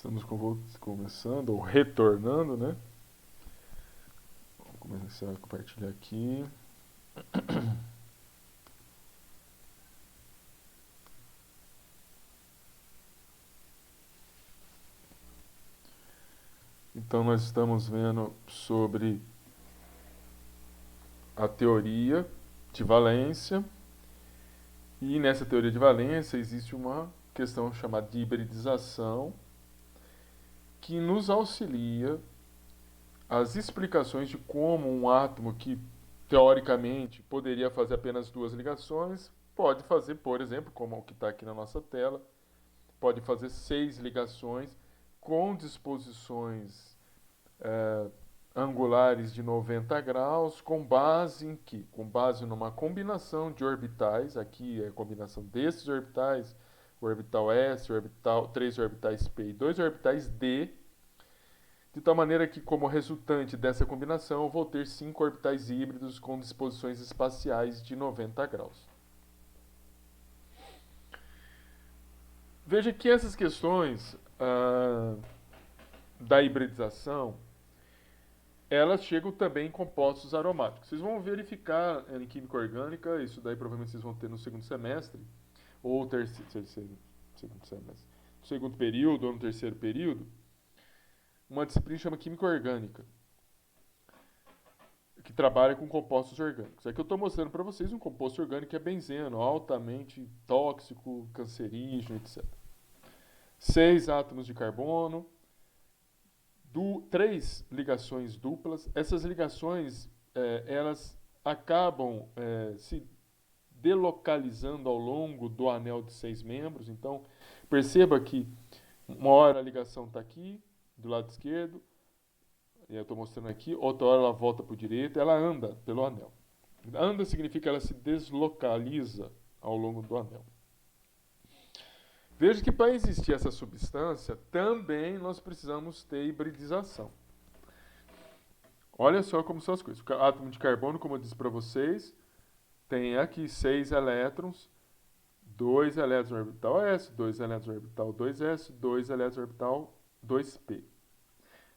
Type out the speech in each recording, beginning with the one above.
Estamos começando, ou retornando, né? Vamos começar a compartilhar aqui. Então, nós estamos vendo sobre a teoria de valência. E nessa teoria de valência existe uma questão chamada de hibridização, que nos auxilia as explicações de como um átomo que, teoricamente, poderia fazer apenas duas ligações, pode fazer, por exemplo, como o que está aqui na nossa tela, pode fazer 6 ligações com disposições angulares de 90 graus, com base em que? Com base numa combinação de orbitais, aqui é a combinação desses orbitais, o orbital S, o orbital, 3 orbitais P e 2 orbitais D, de tal maneira que, como resultante dessa combinação, eu vou ter 5 orbitais híbridos com disposições espaciais de 90 graus. Veja que essas questões da hibridização, elas chegam também em compostos aromáticos. Vocês vão verificar em química orgânica, isso daí provavelmente vocês vão ter no segundo semestre, ou segundo semestre, no segundo período ou no terceiro período, uma disciplina que chama química orgânica, que trabalha com compostos orgânicos. Aqui eu estou mostrando para vocês um composto orgânico que é benzeno, altamente tóxico, cancerígeno, etc. 6 átomos de carbono, 3 ligações duplas. Essas ligações elas acabam se delocalizando ao longo do anel de 6 membros. Então, perceba que uma hora a ligação está aqui, do lado esquerdo, e eu estou mostrando aqui, outra hora ela volta para o direito, ela anda pelo anel. Anda significa que ela se deslocaliza ao longo do anel. Veja que para existir essa substância, também nós precisamos ter hibridização. Olha só como são as coisas. O átomo de carbono, como eu disse para vocês, tem aqui 6 elétrons, 2 elétrons no orbital S, 2 elétrons no orbital 2S, 2 elétrons no orbital 2P.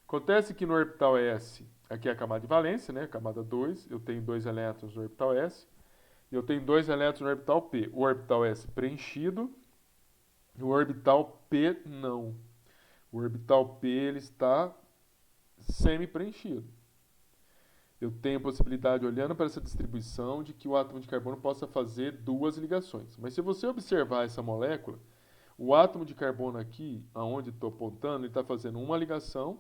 Acontece que no orbital S, aqui é a camada de valência, né? Camada 2, eu tenho 2 elétrons no orbital S, e eu tenho 2 elétrons no orbital P. O orbital S preenchido, o orbital P não. O orbital P ele está semi-preenchido. Eu tenho a possibilidade, olhando para essa distribuição, de que o átomo de carbono possa fazer 2 ligações. Mas se você observar essa molécula, o átomo de carbono aqui, aonde estou apontando, ele está fazendo uma ligação,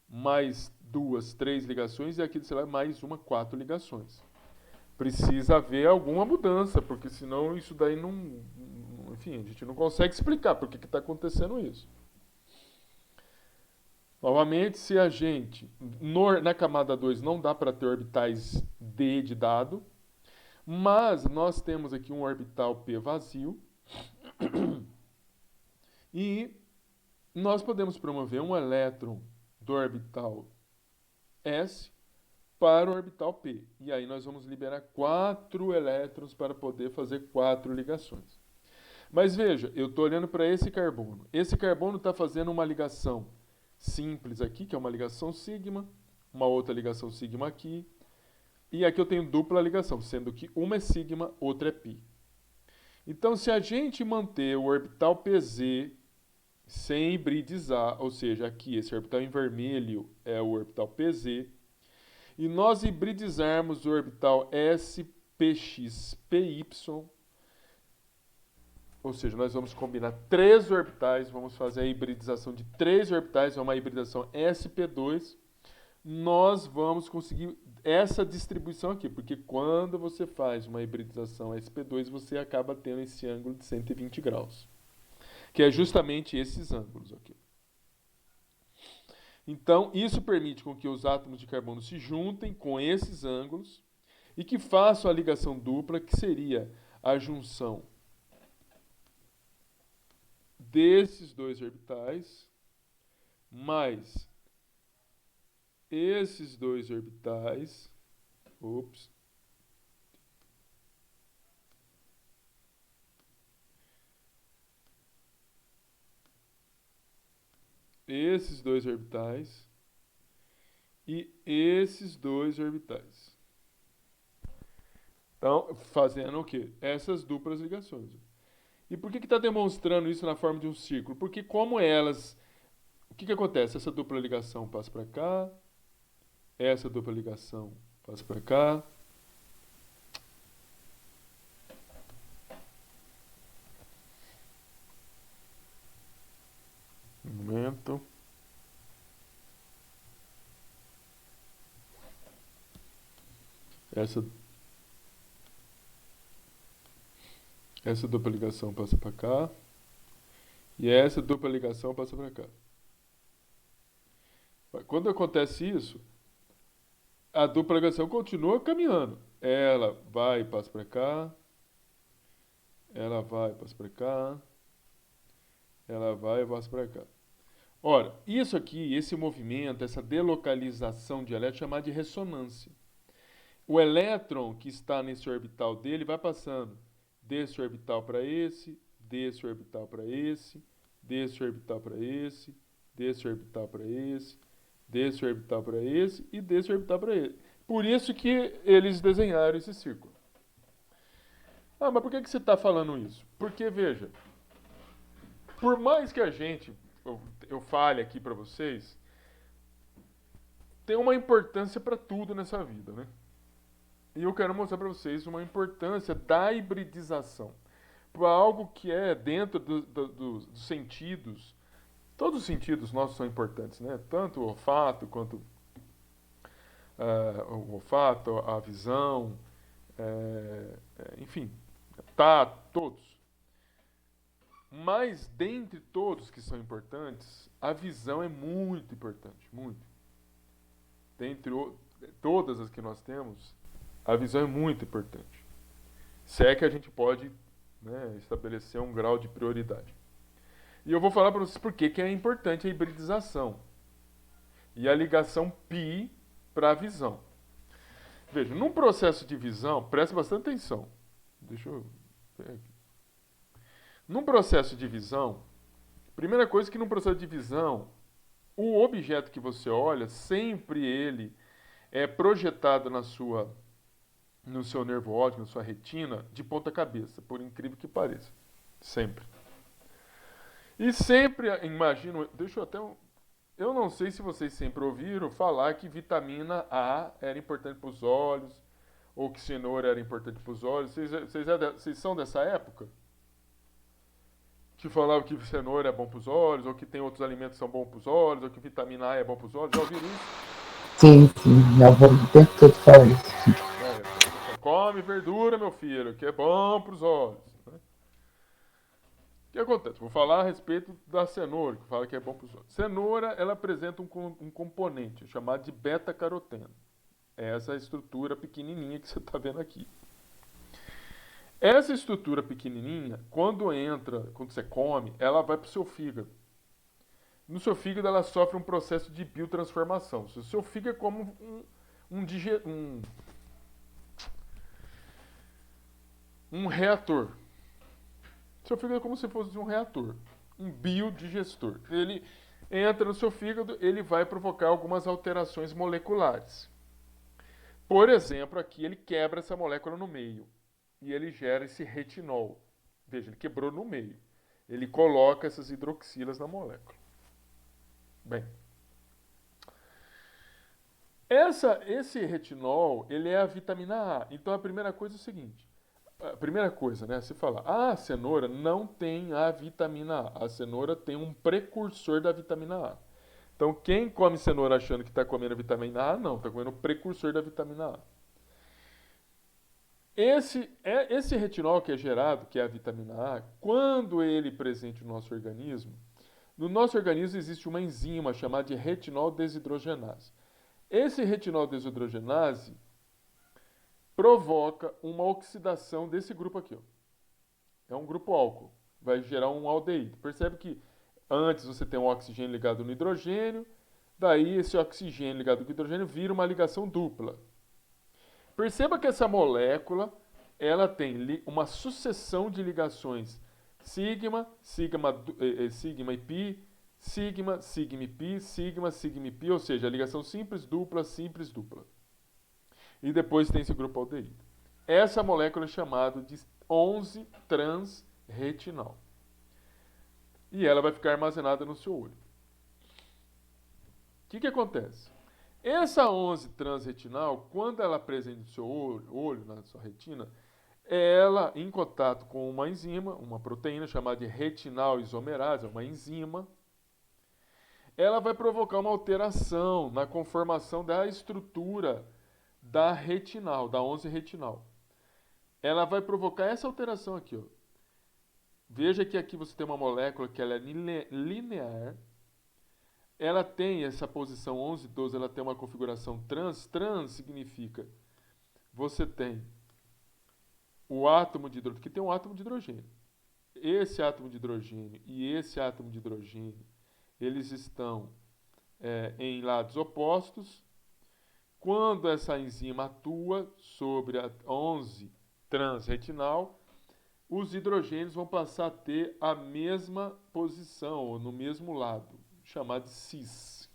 mais 2, 3 ligações, e aqui do celular mais 4 ligações. Precisa haver alguma mudança, porque senão isso daí não... Enfim, a gente não consegue explicar por que está acontecendo isso. Novamente, se a gente, na camada 2, não dá para ter orbitais D de dado, mas nós temos aqui um orbital P vazio, e nós podemos promover um elétron do orbital S para o orbital P. E aí nós vamos liberar 4 elétrons para poder fazer 4 ligações. Mas veja, eu estou olhando para esse carbono. Esse carbono está fazendo uma ligação simples aqui, que é uma ligação sigma, uma outra ligação sigma aqui, e aqui eu tenho dupla ligação, sendo que uma é sigma, outra é π. Então, se a gente manter o orbital PZ sem hibridizar, ou seja, aqui esse orbital em vermelho é o orbital PZ, e nós hibridizarmos o orbital SPXPY, ou seja, nós vamos combinar 3 orbitais, vamos fazer a hibridização de 3 orbitais, é uma hibridação sp2, nós vamos conseguir essa distribuição aqui, porque quando você faz uma hibridização sp2, você acaba tendo esse ângulo de 120 graus, que é justamente esses ângulos aqui. Então, isso permite com que os átomos de carbono se juntem com esses ângulos e que façam a ligação dupla, que seria a junção desses 2 orbitais mais esses 2 orbitais, esses dois orbitais e esses dois orbitais. Então, fazendo o quê? Essas duplas ligações. E por que está demonstrando isso na forma de um círculo? Porque como elas... O que acontece? Essa dupla ligação passa para cá, essa dupla ligação passa para cá. Um momento. Essa dupla ligação passa para cá. E essa dupla ligação passa para cá. Quando acontece isso, a dupla ligação continua caminhando. Ela vai e passa para cá. Ela vai e passa para cá. Ela vai e passa para cá. Ora, isso aqui, esse movimento, essa delocalização de elétrons é chamada de ressonância. O elétron que está nesse orbital dele vai passando desse orbital para esse, desse orbital para esse, desse orbital para esse, desse orbital para esse, desse orbital para esse e desse orbital para esse. Por isso que eles desenharam esse círculo. Ah, mas por que você está falando isso? Porque, veja, por mais que eu fale aqui para vocês, tem uma importância para tudo nessa vida, né? E eu quero mostrar para vocês uma importância da hibridização. Para algo que é dentro dos sentidos. Todos os sentidos nossos são importantes, né? Tanto o olfato quanto a visão, enfim, todos. Mas dentre todos que são importantes, a visão é muito importante, muito. Dentre todas as que nós temos, a visão é muito importante. Se é que a gente pode, né, estabelecer um grau de prioridade. E eu vou falar para vocês por que é importante a hibridização e a ligação π para a visão. Veja, num processo de visão, preste bastante atenção. Deixa eu ver aqui. Num processo de visão, primeira coisa que num processo de visão, o objeto que você olha, sempre ele é projetado no seu nervo óptico, na sua retina, de ponta cabeça, por incrível que pareça. Sempre. E sempre, imagino, eu não sei se vocês sempre ouviram falar que vitamina A era importante para os olhos, ou que cenoura era importante para os olhos. Vocês são dessa época? Que falava que cenoura é bom para os olhos, ou que tem outros alimentos que são bons para os olhos, ou que vitamina A é bom para os olhos. Já ouviram isso? Sim, minha avó o tempo todo fala isso. Come verdura, meu filho, que é bom para os olhos. Né? O que acontece? Vou falar a respeito da cenoura, que fala que é bom para os olhos. Cenoura, ela apresenta um componente chamado de beta-caroteno. É essa estrutura pequenininha que você está vendo aqui. Essa estrutura pequenininha, quando você come, ela vai para o seu fígado. No seu fígado, ela sofre um processo de biotransformação. O seu fígado é como um reator. O seu fígado é como se fosse um reator, um biodigestor. Ele entra no seu fígado, ele vai provocar algumas alterações moleculares. Por exemplo, aqui ele quebra essa molécula no meio. E ele gera esse retinol. Veja, ele quebrou no meio. Ele coloca essas hidroxilas na molécula. Bem, esse retinol, ele é a vitamina A. Então a primeira coisa é o seguinte. A primeira coisa, né? Se falar, a cenoura não tem a vitamina A. A cenoura tem um precursor da vitamina A. Então quem come cenoura achando que está comendo a vitamina A, não. Está comendo o precursor da vitamina A. Esse retinol que é gerado, que é a vitamina A, quando ele é presente no nosso organismo existe uma enzima chamada de retinol desidrogenase. Esse retinol desidrogenase provoca uma oxidação desse grupo aqui. Ó. É um grupo álcool. Vai gerar um aldeído. Percebe que antes você tem um oxigênio ligado no hidrogênio, daí esse oxigênio ligado no hidrogênio vira uma ligação dupla. Perceba que essa molécula ela tem uma sucessão de ligações sigma e pi, sigma, sigma-pi, sigma, sigma-pi, ou seja, a ligação simples, dupla, simples, dupla. E depois tem esse grupo aldeído. Essa molécula é chamada de 11-transretinal. E ela vai ficar armazenada no seu olho. O que acontece? Essa 11-transretinal, quando ela presente no seu olho, na sua retina, ela, em contato com uma enzima, uma proteína chamada de retinal isomerase, uma enzima, ela vai provocar uma alteração na conformação da estrutura da retinal, da 11-retinal. Ela vai provocar essa alteração aqui, ó. Veja que aqui você tem uma molécula que ela é linear. Ela tem essa posição 11, 12, ela tem uma configuração trans. Trans significa você tem o átomo de hidrogênio, que tem um átomo de hidrogênio. Esse átomo de hidrogênio e esse átomo de hidrogênio, eles estão em lados opostos. Quando essa enzima atua sobre a 11-transretinal, os hidrogênios vão passar a ter a mesma posição, ou no mesmo lado, chamado de cis.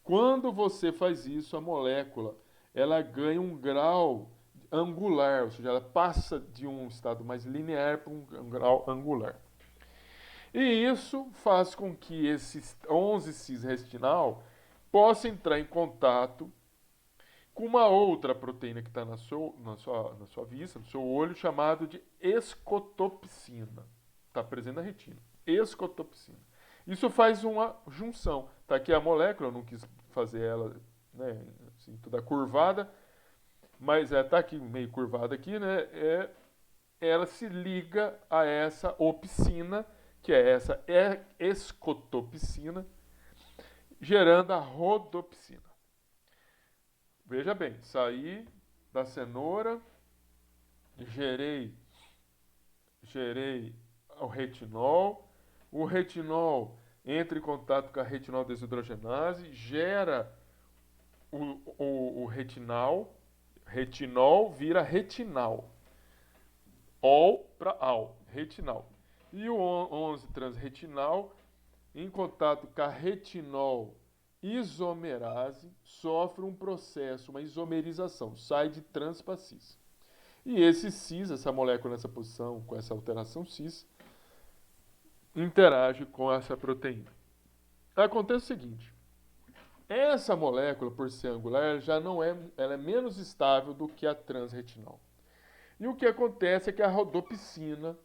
Quando você faz isso, a molécula ela ganha um grau angular, ou seja, ela passa de um estado mais linear para um grau angular. E isso faz com que esse 11-cis-retinal possa entrar em contato com uma outra proteína que está na sua vista, no seu olho, chamado de escotopsina. Está presente na retina. Escotopsina. Isso faz uma junção. Está aqui a molécula, eu não quis fazer ela, né, assim, toda curvada, mas está aqui meio curvada aqui, né? Ela se liga a essa opsina, que é essa escotopsina, gerando a rodopsina. Veja bem, saí da cenoura, gerei o retinol entra em contato com a retinol desidrogenase, gera o retinal vira retinal, ol para al, retinal. E o 11-transretinal, em contato com a retinol isomerase, sofre um processo, uma isomerização, sai de trans para cis. E esse cis, essa molécula nessa posição, com essa alteração cis, interage com essa proteína. Acontece o seguinte, essa molécula, por ser angular, ela é menos estável do que a transretinal. E o que acontece é que a rodopsina,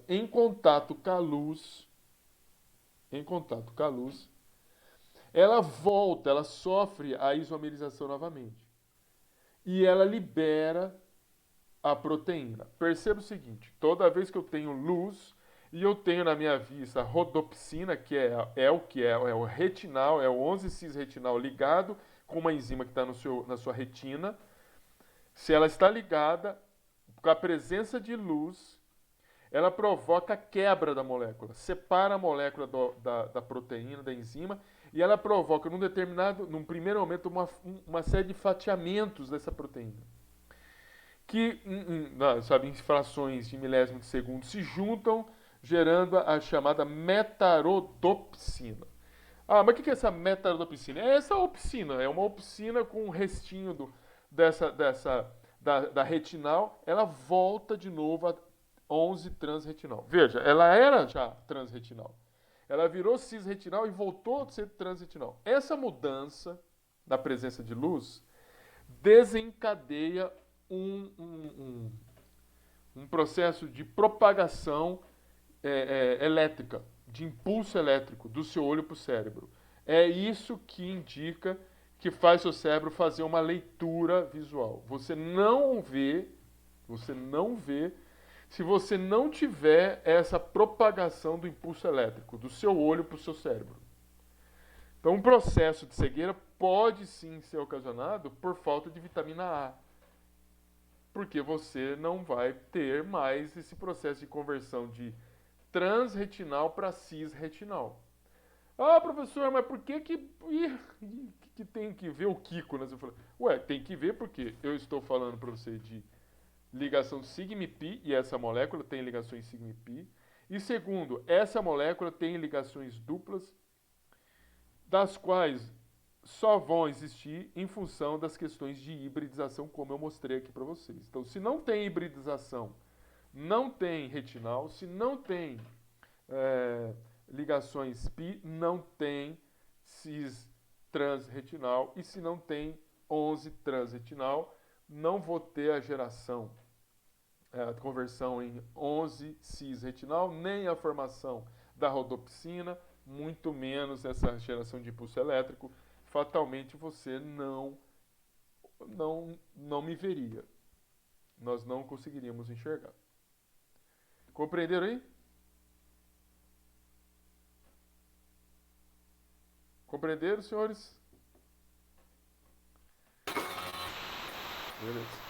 em contato com a luz, ela sofre a isomerização novamente. E ela libera a proteína. Perceba o seguinte, toda vez que eu tenho luz e eu tenho na minha vista a rodopsina, que é o retinal, é o 11-cis-retinal ligado com uma enzima que está na sua retina, se ela está ligada, com a presença de luz, ela provoca a quebra da molécula, separa a molécula da proteína, da enzima, e ela provoca, num primeiro momento, uma série de fatiamentos dessa proteína, que, em frações de milésimo de segundo, se juntam, gerando a chamada metarodopsina. Ah, mas o que é essa metarodopsina? É essa opsina, é uma opsina com um restinho da retinal, ela volta de novo a 11-transretinal. Veja, ela era já transretinal. Ela virou cis-retinal e voltou a ser transretinal. Essa mudança na presença de luz desencadeia um processo de propagação elétrica, de impulso elétrico do seu olho para o cérebro. É isso que indica que faz seu cérebro fazer uma leitura visual. Você não vê se você não tiver essa propagação do impulso elétrico do seu olho para o seu cérebro. Então, um processo de cegueira pode sim ser ocasionado por falta de vitamina A, porque você não vai ter mais esse processo de conversão de transretinal para cisretinal. Ah, professor, mas por que tem que ver o Kiko? Né? Você fala, tem que ver porque eu estou falando para você de ligação sigma-pi, e essa molécula tem ligações sigma-pi, E segundo, essa molécula tem ligações duplas, das quais só vão existir em função das questões de hibridização, como eu mostrei aqui para vocês. Então, se não tem hibridização, não tem retinal. Se não tem ligações pi, não tem cis transretinal. E se não tem 11 transretinal, não vou ter a geração, a conversão em 11 cis retinal, nem a formação da rodopsina, muito menos essa geração de impulso elétrico. Fatalmente você não me veria. Nós não conseguiríamos enxergar. Compreenderam aí? Compreenderam, senhores? Beleza.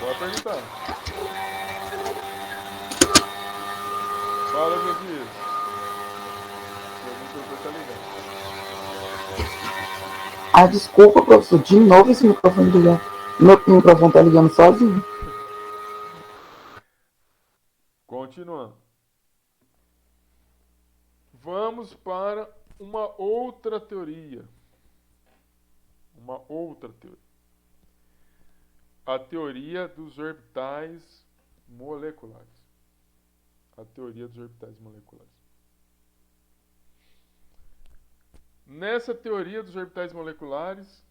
Pode perguntar. Fala, Josias. Pergunta, tá ligado. Ah, desculpa, professor. De novo esse microfone ligando. Meu microfone tá ligando sozinho. Continuando. Vamos para uma outra teoria. Uma outra teoria. A teoria dos orbitais moleculares. A teoria dos orbitais moleculares. Nessa teoria dos orbitais moleculares,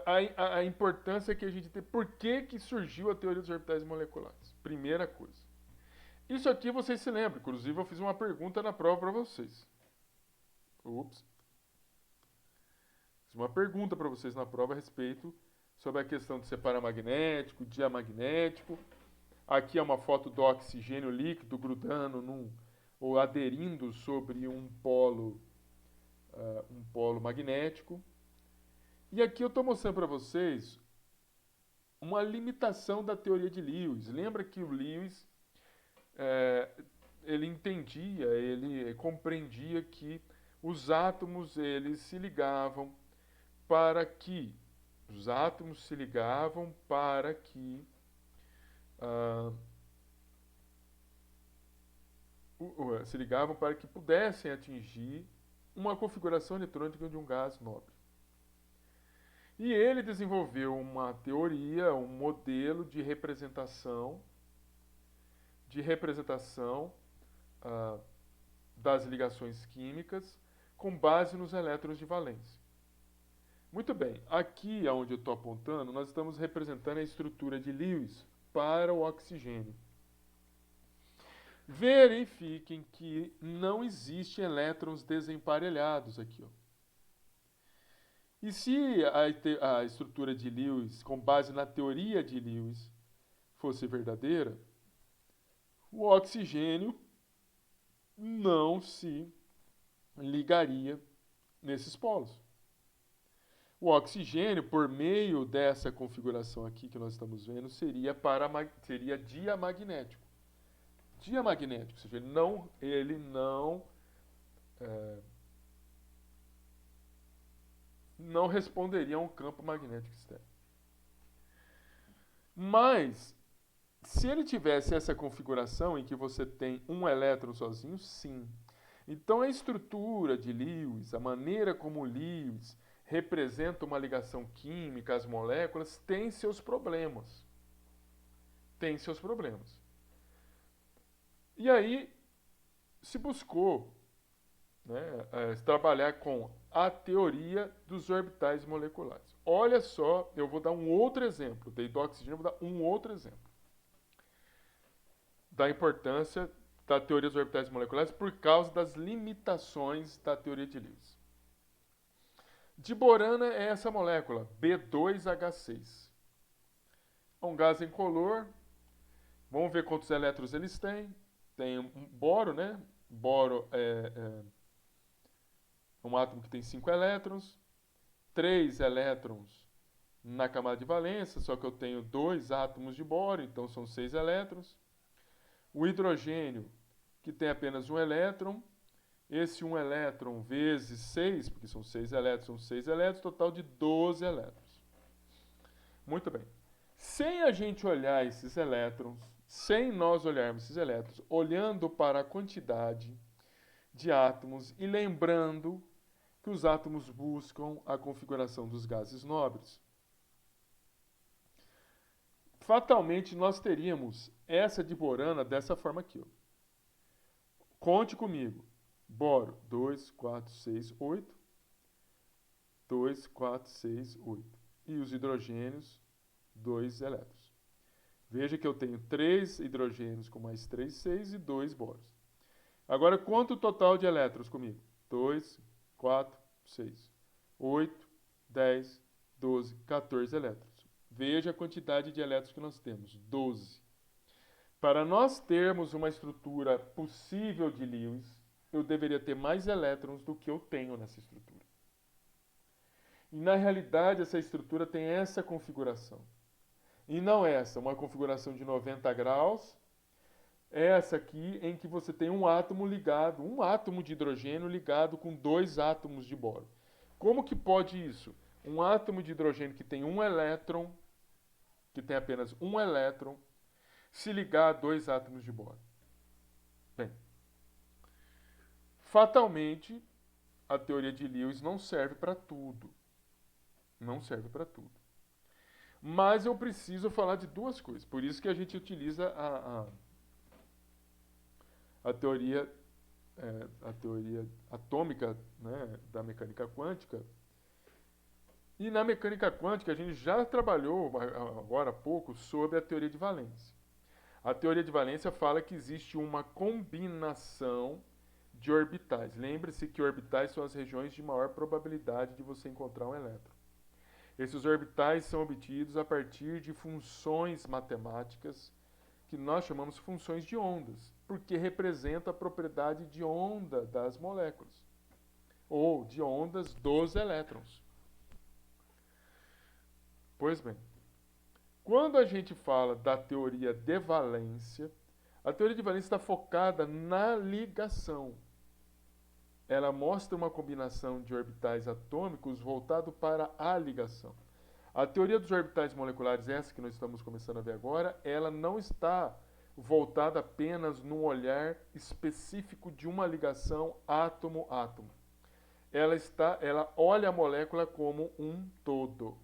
a importância que a gente tem. Por que surgiu a teoria dos orbitais moleculares? Primeira coisa. Isso aqui vocês se lembram. Inclusive, eu fiz uma pergunta na prova para vocês. Fiz uma pergunta para vocês na prova a respeito sobre a questão de ser paramagnético, diamagnético. Aqui é uma foto do oxigênio líquido grudando ou aderindo sobre um polo magnético. E aqui eu estou mostrando para vocês uma limitação da teoria de Lewis. Lembra que o Lewis ele entendia, ele compreendia que os átomos eles se ligavam para que pudessem atingir uma configuração eletrônica de um gás nobre. E ele desenvolveu uma teoria, um modelo de representação das ligações químicas com base nos elétrons de valência. Muito bem, aqui onde eu estou apontando, nós estamos representando a estrutura de Lewis para o oxigênio. Verifiquem que não existem elétrons desemparelhados aqui. Ó. E se a estrutura de Lewis, com base na teoria de Lewis, fosse verdadeira, o oxigênio não se ligaria nesses polos. O oxigênio, por meio dessa configuração aqui que nós estamos vendo, seria diamagnético. Diamagnético, ou seja, ele não responderia a um campo magnético externo. Mas, se ele tivesse essa configuração em que você tem um elétron sozinho, sim. Então, a estrutura de Lewis, a maneira como Lewis representa uma ligação química às moléculas, tem seus problemas. Tem seus problemas. E aí, se buscou trabalhar com a teoria dos orbitais moleculares. Olha só, eu vou dar um outro exemplo. Dei do oxigênio, vou dar um outro exemplo. Da importância da teoria dos orbitais moleculares por causa das limitações da teoria de Lewis. Diborana é essa molécula, B2H6. É um gás incolor. Vamos ver quantos elétrons eles têm. Tem um boro, né? Boro é um átomo que tem 5 elétrons. 3 elétrons na camada de valência, só que eu tenho 2 átomos de boro, então são 6 elétrons. O hidrogênio, que tem apenas um elétron. Esse 1 elétron vezes 6, porque são 6 elétrons, total de 12 elétrons. Muito bem. Sem a gente olhar esses elétrons, sem nós olharmos esses elétrons, olhando para a quantidade de átomos e lembrando que os átomos buscam a configuração dos gases nobres. Fatalmente, nós teríamos essa de borana dessa forma aqui. Ó. Conte comigo. Boro, 2, 4, 6, 8. 2, 4, 6, 8. E os hidrogênios, 2 elétrons. Veja que eu tenho 3 hidrogênios com mais 3, 6 e 2 boros. Agora, quanto o total de elétrons comigo? 2, 4, 6, 8, 10, 12, 14 elétrons. Veja a quantidade de elétrons que nós temos, 12. Para nós termos uma estrutura possível de Lewis, eu deveria ter mais elétrons do que eu tenho nessa estrutura. E na realidade, essa estrutura tem essa configuração. E não essa, uma configuração de 90 graus, essa aqui em que você tem um átomo ligado, um átomo de hidrogênio ligado com 2 átomos de boro. Como que pode isso? Um átomo de hidrogênio que tem um elétron, que tem apenas um elétron, se ligar a 2 átomos de boro. Bem, fatalmente, a teoria de Lewis não serve para tudo. Não serve para tudo. Mas eu preciso falar de duas coisas. Por isso que a gente utiliza a teoria atômica, né, da mecânica quântica. E na mecânica quântica a gente já trabalhou agora há pouco sobre a teoria de valência. A teoria de valência fala que existe uma combinação de orbitais. Lembre-se que orbitais são as regiões de maior probabilidade de você encontrar um elétron. Esses orbitais são obtidos a partir de funções matemáticas que nós chamamos funções de ondas, porque representa a propriedade de onda das moléculas, ou de ondas dos elétrons. Pois bem, quando a gente fala da teoria de valência, a teoria de valência está focada na ligação. Ela mostra uma combinação de orbitais atômicos voltado para a ligação. A teoria dos orbitais moleculares, essa que nós estamos começando a ver agora, ela não está voltada apenas num olhar específico de uma ligação átomo-átomo. Ela olha a molécula como um todo.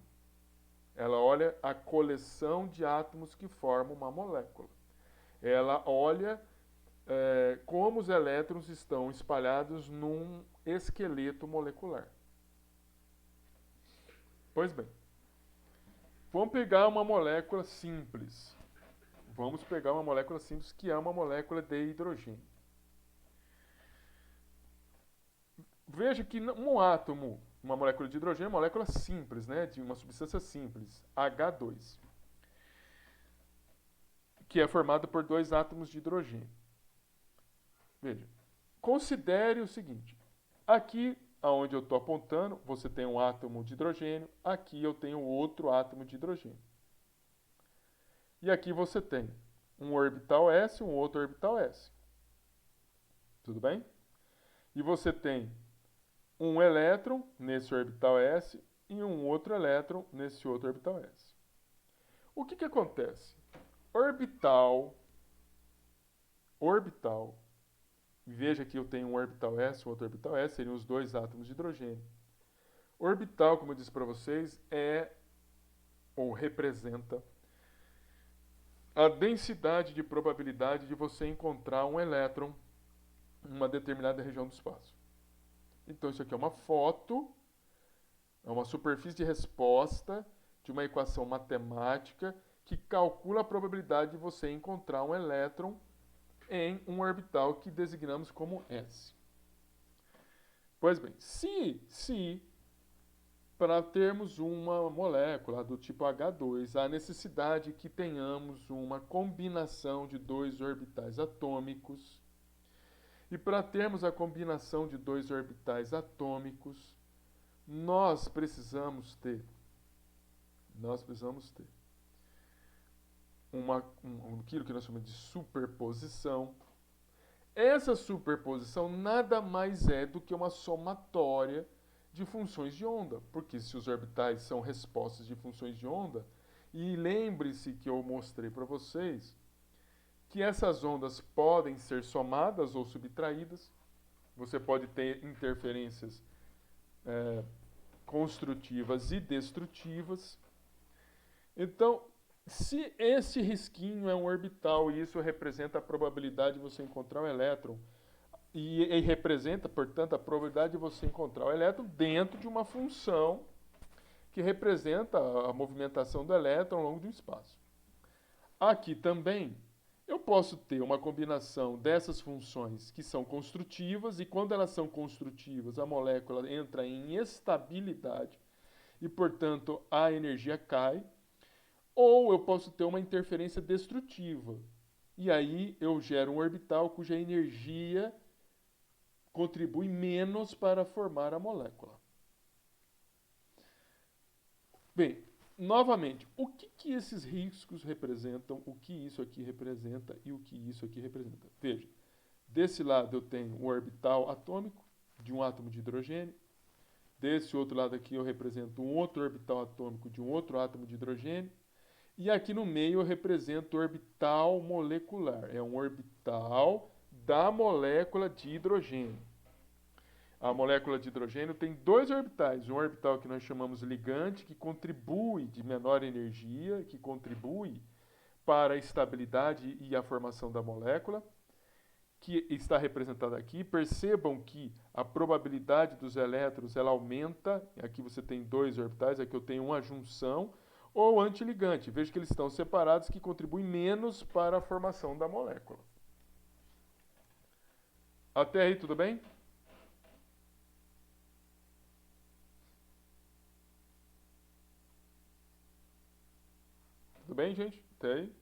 Ela olha a coleção de átomos que formam uma molécula. Ela olha como os elétrons estão espalhados num esqueleto molecular. Pois bem, vamos pegar uma molécula simples. Vamos pegar uma molécula simples que é uma molécula de hidrogênio. Veja que um átomo, uma molécula de hidrogênio, é uma molécula simples, né, de uma substância simples, H2, que é formada por 2 átomos de hidrogênio. Veja, considere o seguinte, aqui onde eu estou apontando, você tem um átomo de hidrogênio, aqui eu tenho outro átomo de hidrogênio. E aqui você tem um orbital S e um outro orbital S. Tudo bem? E você tem um elétron nesse orbital S e um outro elétron nesse outro orbital S. O que acontece? Orbital, veja que eu tenho um orbital S e um outro orbital S, seriam os 2 átomos de hidrogênio. Orbital, como eu disse para vocês, é ou representa a densidade de probabilidade de você encontrar um elétron em uma determinada região do espaço. Então isso aqui é uma foto, é uma superfície de resposta de uma equação matemática que calcula a probabilidade de você encontrar um elétron em um orbital que designamos como S. Pois bem, se para termos uma molécula do tipo H2, há necessidade que tenhamos uma combinação de 2 orbitais atômicos. E para termos a combinação de 2 orbitais atômicos, nós precisamos ter aquilo que nós chamamos de superposição. Essa superposição nada mais é do que uma somatória de funções de onda, porque se os orbitais são respostas de funções de onda, e lembre-se que eu mostrei para vocês que essas ondas podem ser somadas ou subtraídas. Você pode ter interferências construtivas e destrutivas. Então, se esse risquinho é um orbital e isso representa a probabilidade de você encontrar um elétron, e representa, portanto, a probabilidade de você encontrar o elétron dentro de uma função que representa a movimentação do elétron ao longo do espaço. Aqui também eu posso ter uma combinação dessas funções que são construtivas, e quando elas são construtivas, a molécula entra em estabilidade e, portanto, a energia cai. Ou eu posso ter uma interferência destrutiva, e aí eu gero um orbital cuja energia contribui menos para formar a molécula. Bem, novamente, o que esses riscos representam, o que isso aqui representa e o que isso aqui representa? Veja, desse lado eu tenho um orbital atômico de um átomo de hidrogênio, desse outro lado aqui eu represento um outro orbital atômico de um outro átomo de hidrogênio, e aqui no meio eu represento o orbital molecular, é um orbital da molécula de hidrogênio. A molécula de hidrogênio tem dois orbitais, um orbital que nós chamamos ligante, que contribui de menor energia, que contribui para a estabilidade e a formação da molécula, que está representado aqui. Percebam que a probabilidade dos elétrons ela aumenta. Aqui você tem dois orbitais, aqui eu tenho uma junção, ou antiligante. Veja que eles estão separados, que contribuem menos para a formação da molécula. Até aí, tudo bem? Tudo bem, gente? Até aí?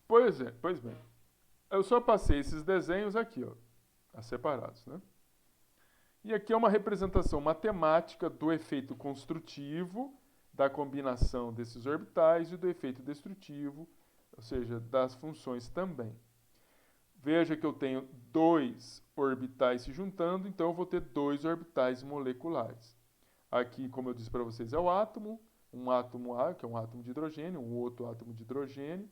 Pois bem. Eu só passei esses desenhos aqui, ó, separados, né? E aqui é uma representação matemática do efeito construtivo da combinação desses orbitais e do efeito destrutivo, ou seja, das funções também. Veja que eu tenho dois orbitais se juntando, então eu vou ter dois orbitais moleculares. Aqui, como eu disse para vocês, é o átomo, um átomo A, que é um átomo de hidrogênio, um outro átomo de hidrogênio,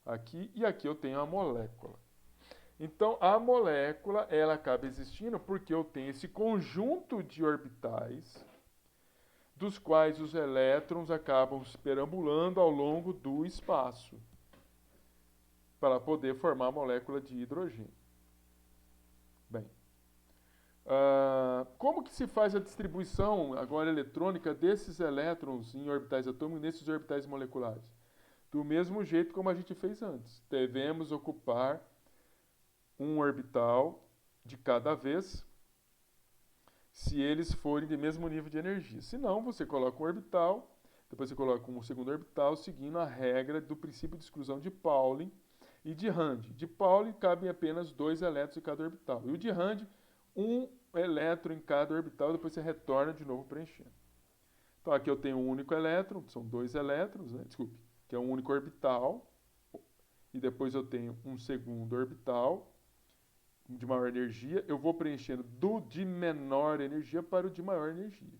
aqui, e aqui eu tenho a molécula. Então, a molécula, ela acaba existindo porque eu tenho esse conjunto de orbitais, dos quais os elétrons acabam perambulando ao longo do espaço, para poder formar a molécula de hidrogênio. Bem, como que se faz a distribuição agora eletrônica desses elétrons em orbitais atômicos nesses orbitais moleculares? Do mesmo jeito como a gente fez antes. Devemos ocupar um orbital de cada vez, se eles forem de mesmo nível de energia. Se não, você coloca um orbital, depois você coloca um segundo orbital, seguindo a regra do princípio de exclusão de Pauling e de Rand. De Pauling cabem apenas 2 elétrons em cada orbital. E o de Rand, 1 elétron em cada orbital, depois você retorna de novo preenchendo. Então aqui eu tenho um único elétron, são 2 elétrons, né? Desculpe, que é um único orbital. E depois eu tenho um segundo orbital de maior energia. Eu vou preenchendo do de menor energia para o de maior energia,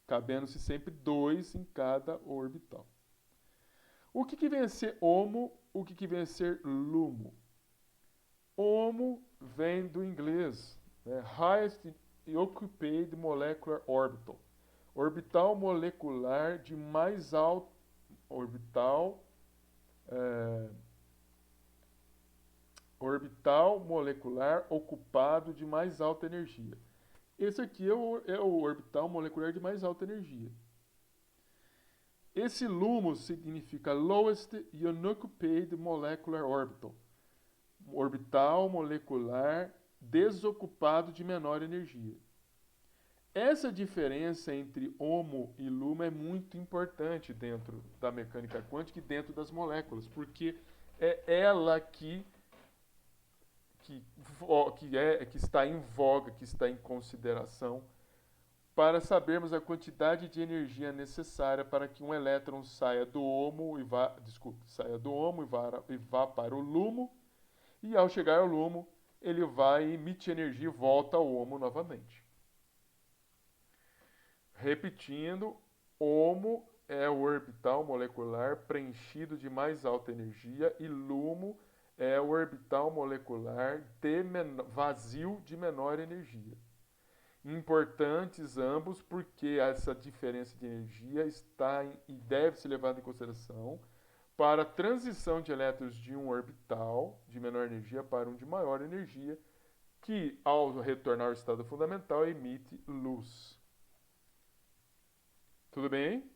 cabendo-se sempre 2 em cada orbital. O que vem a ser HOMO? O que vem a ser LUMO? HOMO vem do inglês, né? Highest Occupied Molecular Orbital. Orbital molecular de mais alto... orbital molecular ocupado de mais alta energia. Esse aqui é o orbital molecular de mais alta energia. Esse LUMO significa Lowest Unoccupied Molecular Orbital. Orbital molecular desocupado de menor energia. Essa diferença entre HOMO e LUMO é muito importante dentro da mecânica quântica e dentro das moléculas, porque é ela que está em voga, que está em consideração, para sabermos a quantidade de energia necessária para que um elétron saia do HOMO e vá para o LUMO, e ao chegar ao LUMO, ele vai emitir energia e volta ao HOMO novamente. Repetindo, HOMO é o orbital molecular preenchido de mais alta energia e LUMO é o orbital molecular vazio de menor energia. Importantes ambos porque essa diferença de energia está e deve ser levada em consideração para a transição de elétrons de um orbital de menor energia para um de maior energia, que ao retornar ao estado fundamental emite luz. Tudo bem?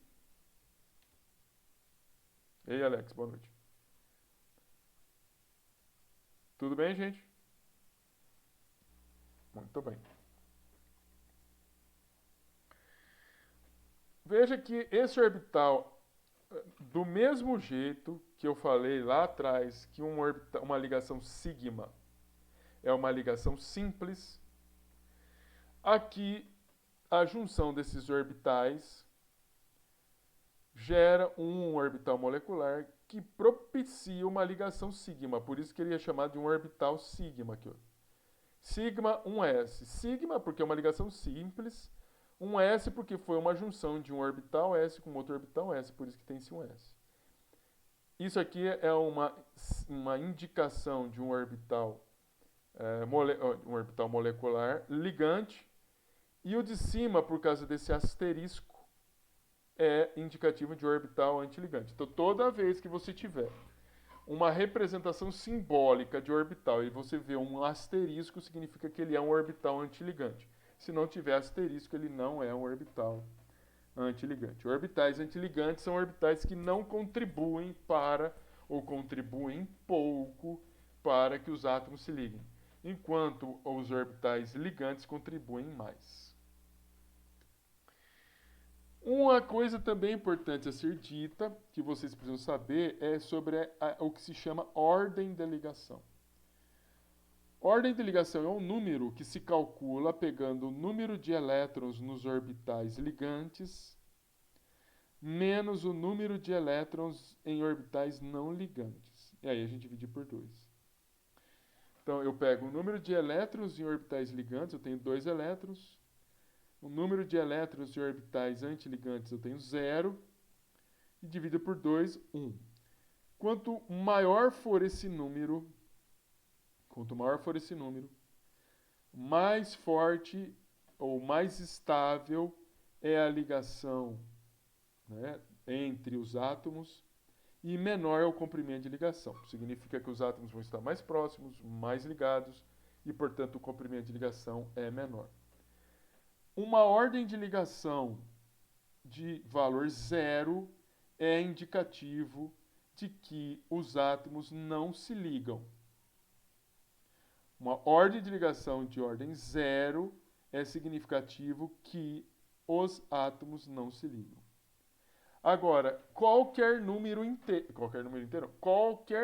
Ei, Alex, boa noite. Tudo bem, gente? Muito bem. Veja que esse orbital, do mesmo jeito que eu falei lá atrás, que uma ligação sigma é uma ligação simples, aqui a junção desses orbitais gera um orbital molecular que propicia uma ligação sigma. Por isso que ele é chamado de um orbital sigma aqui. Sigma 1s. Sigma porque é uma ligação simples. 1s porque foi uma junção de um orbital S com outro orbital S. Por isso que tem esse 1s. Isso aqui é uma indicação de um orbital, um orbital molecular ligante. E o de cima, por causa desse asterisco, é indicativo de orbital antiligante. Então, toda vez que você tiver uma representação simbólica de orbital e você vê um asterisco, significa que ele é um orbital antiligante. Se não tiver asterisco, ele não é um orbital antiligante. Orbitais antiligantes são orbitais que não contribuem para, ou contribuem pouco, para que os átomos se liguem, enquanto os orbitais ligantes contribuem mais. Uma coisa também importante a ser dita, que vocês precisam saber, é sobre o que se chama ordem de ligação. Ordem de ligação é um número que se calcula pegando o número de elétrons nos orbitais ligantes menos o número de elétrons em orbitais não ligantes. E aí a gente divide por 2. Então eu pego o número de elétrons em orbitais ligantes, eu tenho 2 elétrons. O número de elétrons em orbitais antiligantes eu tenho 0. E divido por 2, 1. Quanto maior for esse número, mais forte ou mais estável é a ligação, né, entre os átomos e menor é o comprimento de ligação. Significa que os átomos vão estar mais próximos, mais ligados e, portanto, o comprimento de ligação é menor. Uma ordem de ligação de valor 0 é indicativo de que os átomos não se ligam. Uma ordem de ligação de ordem 0 é significativo que os átomos não se ligam. Agora, qualquer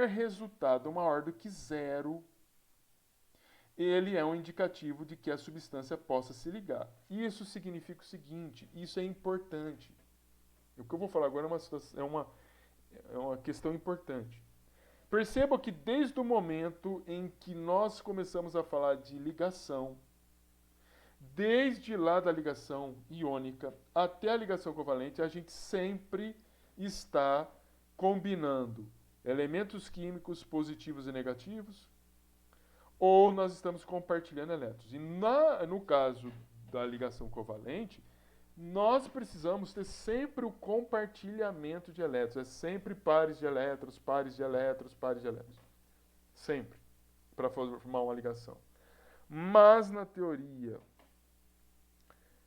resultado, uma ordem que 0, ele é um indicativo de que a substância possa se ligar. Isso significa o seguinte, isso é importante. O que eu vou falar agora é uma questão importante. Perceba que desde o momento em que nós começamos a falar de ligação, desde lá da ligação iônica até a ligação covalente, a gente sempre está combinando elementos químicos positivos e negativos, ou nós estamos compartilhando elétrons. E no caso da ligação covalente, nós precisamos ter sempre o compartilhamento de elétrons. É sempre pares de elétrons, pares de elétrons, pares de elétrons. Sempre. Para formar uma ligação. Mas na teoria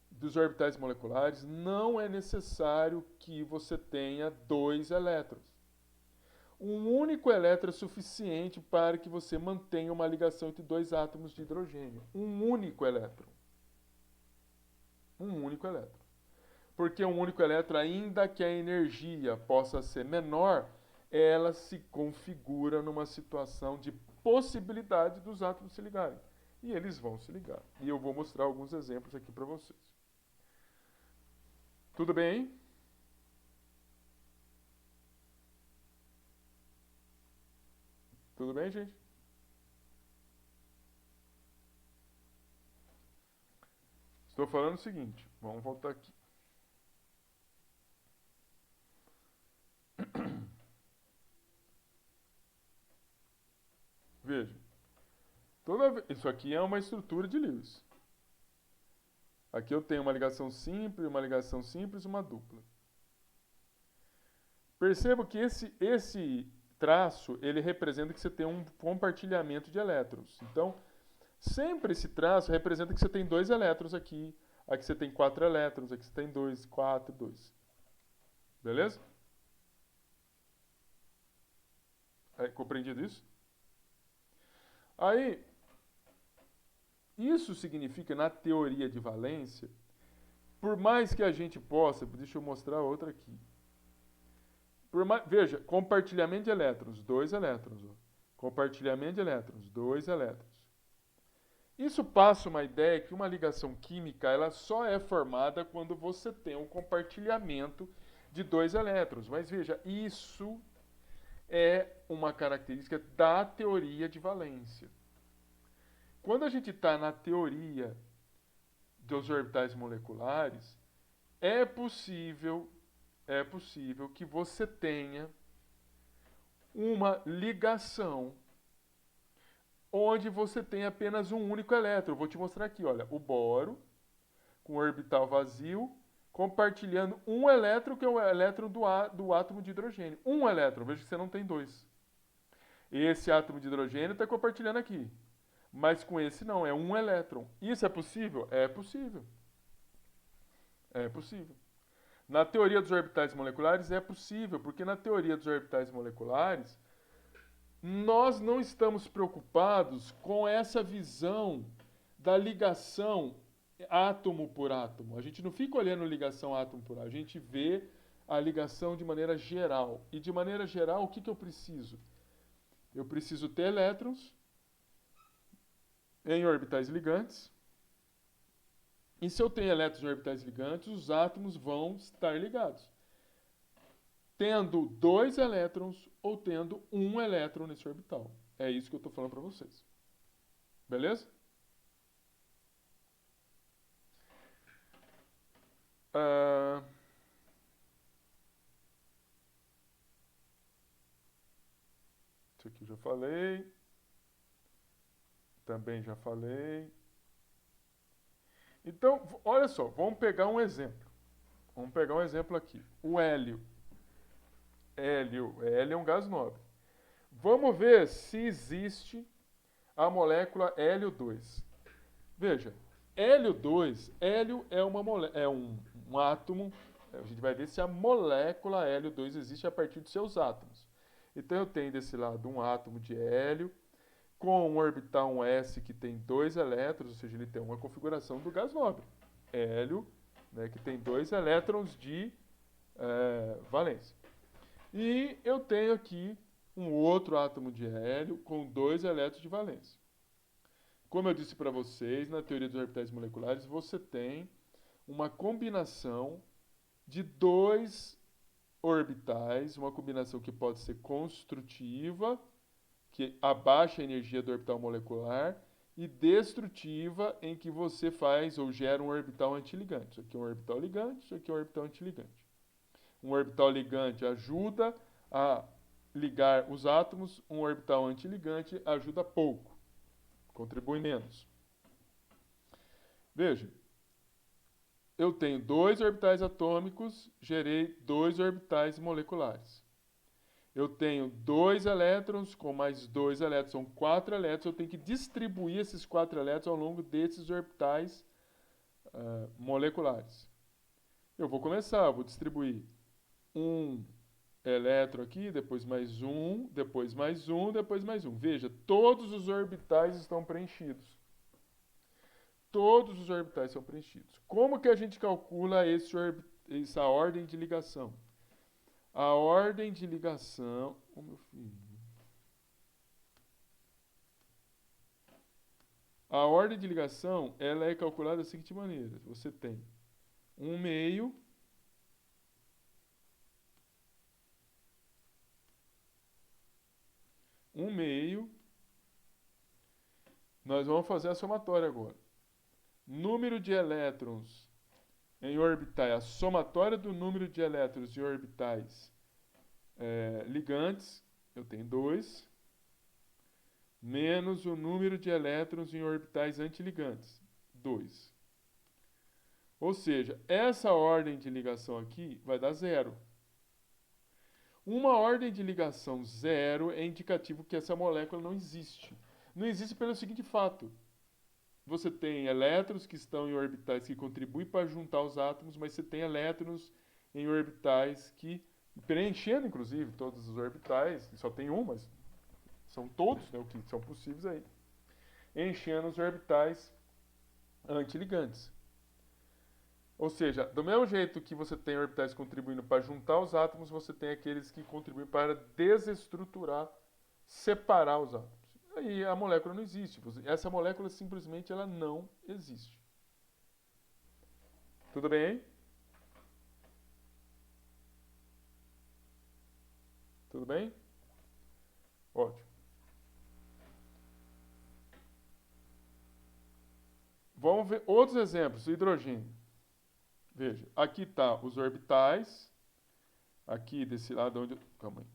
dos orbitais moleculares, não é necessário que você tenha 2 elétrons. Um único elétron é suficiente para que você mantenha uma ligação entre 2 átomos de hidrogênio. Um único elétron. Um único elétron. Porque um único elétron, ainda que a energia possa ser menor, ela se configura numa situação de possibilidade dos átomos se ligarem. E eles vão se ligar. E eu vou mostrar alguns exemplos aqui para vocês. Tudo bem? Tudo bem, gente? Estou falando o seguinte, vamos voltar aqui. Isso aqui é uma estrutura de Lewis. Aqui eu tenho uma ligação simples e uma dupla. Perceba que esse traço, ele representa que você tem um compartilhamento de elétrons. Então, sempre esse traço representa que você tem 2 elétrons aqui, aqui você tem 4 elétrons, aqui você tem 2, 4, 2. Beleza? Compreendido isso? Aí, isso significa, na teoria de valência, por mais que a gente possa... Deixa eu mostrar outra aqui. Veja, compartilhamento de elétrons, 2 elétrons. Ó. Compartilhamento de elétrons, 2 elétrons. Isso passa uma ideia que uma ligação química ela só é formada quando você tem um compartilhamento de 2 elétrons. Mas veja, isso é uma característica da teoria de valência. Quando a gente está na teoria dos orbitais moleculares, é possível que você tenha uma ligação onde você tem apenas um único elétron. Vou te mostrar aqui, olha, o boro com orbital vazio, compartilhando um elétron, que é o elétron do átomo de hidrogênio. Um elétron, veja que você não tem 2. Esse átomo de hidrogênio está compartilhando aqui. Mas com esse não, é um elétron. Isso é possível? É possível. É possível. Na teoria dos orbitais moleculares é possível, porque na teoria dos orbitais moleculares nós não estamos preocupados com essa visão da ligação átomo por átomo. A gente não fica olhando ligação átomo por átomo, a gente vê a ligação de maneira geral. E de maneira geral, o que eu preciso? Eu preciso ter elétrons em orbitais ligantes. E se eu tenho elétrons em orbitais ligantes, os átomos vão estar ligados. Tendo 2 elétrons ou tendo 1 elétron nesse orbital. É isso que eu estou falando para vocês. Beleza? Isso aqui eu já falei. Também já falei. Então, olha só, vamos pegar um exemplo. Vamos pegar um exemplo aqui. O hélio. Hélio é um gás nobre. Vamos ver se existe a molécula hélio 2. Veja, hélio 2, hélio é um átomo. A gente vai ver se a molécula hélio 2 existe a partir dos seus átomos. Então eu tenho desse lado um átomo de hélio com um orbital 1s que tem 2 elétrons, ou seja, ele tem uma configuração do gás nobre. Hélio, né, que tem 2 elétrons de valência. E eu tenho aqui um outro átomo de hélio com 2 elétrons de valência. Como eu disse para vocês, na teoria dos orbitais moleculares, você tem uma combinação de 2 orbitais, uma combinação que pode ser construtiva, que abaixa a energia do orbital molecular, e destrutiva, em que você faz ou gera um orbital antiligante. Isso aqui é um orbital ligante, isso aqui é um orbital antiligante. Um orbital ligante ajuda a ligar os átomos, um orbital antiligante ajuda pouco, contribui menos. Veja, eu tenho 2 orbitais atômicos, gerei 2 orbitais moleculares. Eu tenho 2 elétrons com mais 2 elétrons, são 4 elétrons. Eu tenho que distribuir esses 4 elétrons ao longo desses orbitais moleculares. Eu vou vou distribuir um elétron aqui, depois mais um, depois mais um, depois mais um. Veja, todos os orbitais estão preenchidos. Todos os orbitais são preenchidos. Como que a gente calcula essa ordem de ligação? A ordem de ligação... Oh, meu filho. A ordem de ligação ela é calculada da seguinte maneira. Você tem 1/2 Nós vamos fazer a somatória agora. Número de elétrons em orbitais, a somatória do número de elétrons em orbitais ligantes, eu tenho 2, menos o número de elétrons em orbitais antiligantes, 2. Ou seja, essa ordem de ligação aqui vai dar 0. Uma ordem de ligação 0 é indicativo que essa molécula não existe. Não existe pelo seguinte fato. Você tem elétrons que estão em orbitais que contribuem para juntar os átomos, mas você tem elétrons em orbitais que, preenchendo inclusive todos os orbitais, só tem um, mas são todos, né, o que são possíveis aí, enchendo os orbitais antiligantes. Ou seja, do mesmo jeito que você tem orbitais contribuindo para juntar os átomos, você tem aqueles que contribuem para desestruturar, separar os átomos. Aí a molécula não existe. Essa molécula simplesmente ela não existe. Tudo bem? Tudo bem? Ótimo. Vamos ver outros exemplos do hidrogênio. Veja, aqui está os orbitais. Aqui desse lado onde... Calma aí.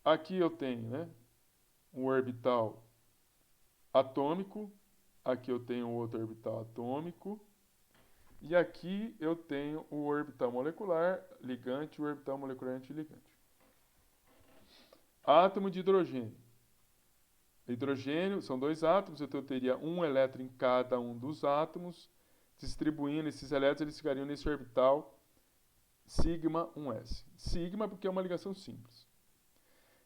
Aqui eu tenho, né, um orbital atômico. Aqui eu tenho outro orbital atômico. E aqui eu tenho o orbital molecular ligante e o orbital molecular antiligante. Átomo de hidrogênio. Hidrogênio são 2 átomos, então eu teria um elétron em cada um dos átomos. Distribuindo esses elétrons, eles ficariam nesse orbital sigma 1s. Sigma porque é uma ligação simples.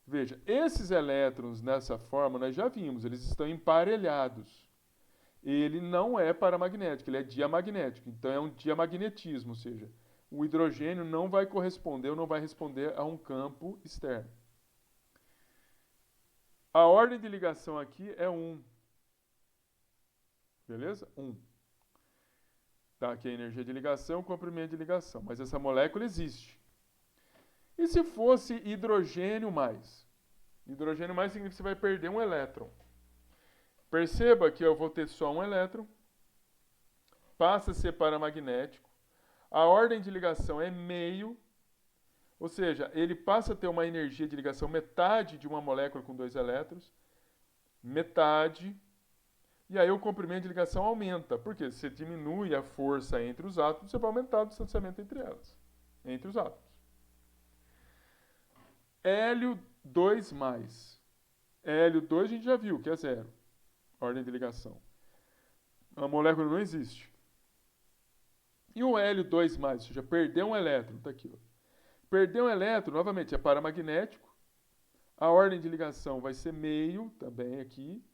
Veja, esses elétrons nessa forma nós já vimos, eles estão emparelhados. Ele não é paramagnético, ele é diamagnético. Então é um diamagnetismo, ou seja, o hidrogênio não vai corresponder ou não vai responder a um campo externo. A ordem de ligação aqui é 1. Beleza? 1. Tá, aqui é a energia de ligação, o comprimento de ligação. Mas essa molécula existe. E se fosse hidrogênio mais? Hidrogênio mais significa que você vai perder um elétron. Perceba que eu vou ter só um elétron. Passa a ser paramagnético. A ordem de ligação é meio. Ou seja, ele passa a ter uma energia de ligação metade de uma molécula com 2 elétrons. Metade. E aí o comprimento de ligação aumenta. Porque se você diminui a força entre os átomos, você vai aumentar o distanciamento entre elas. Entre os átomos. Hélio 2+. Hélio 2 a gente já viu, que é 0. Ordem de ligação. A molécula não existe. E o Hélio 2+, ou seja, perdeu um elétron. Está aqui. Ó. Perdeu um elétron, novamente, é paramagnético. A ordem de ligação vai ser meio, também aqui.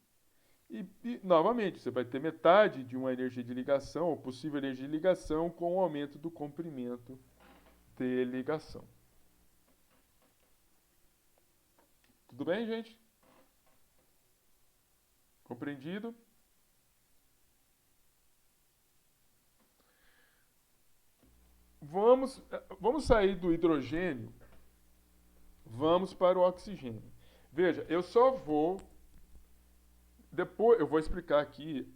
E, novamente, você vai ter metade de uma energia de ligação, ou possível energia de ligação, com o aumento do comprimento de ligação. Tudo bem, gente? Compreendido? Vamos sair do hidrogênio, vamos para o oxigênio. Veja, eu só vou... Depois eu vou explicar aqui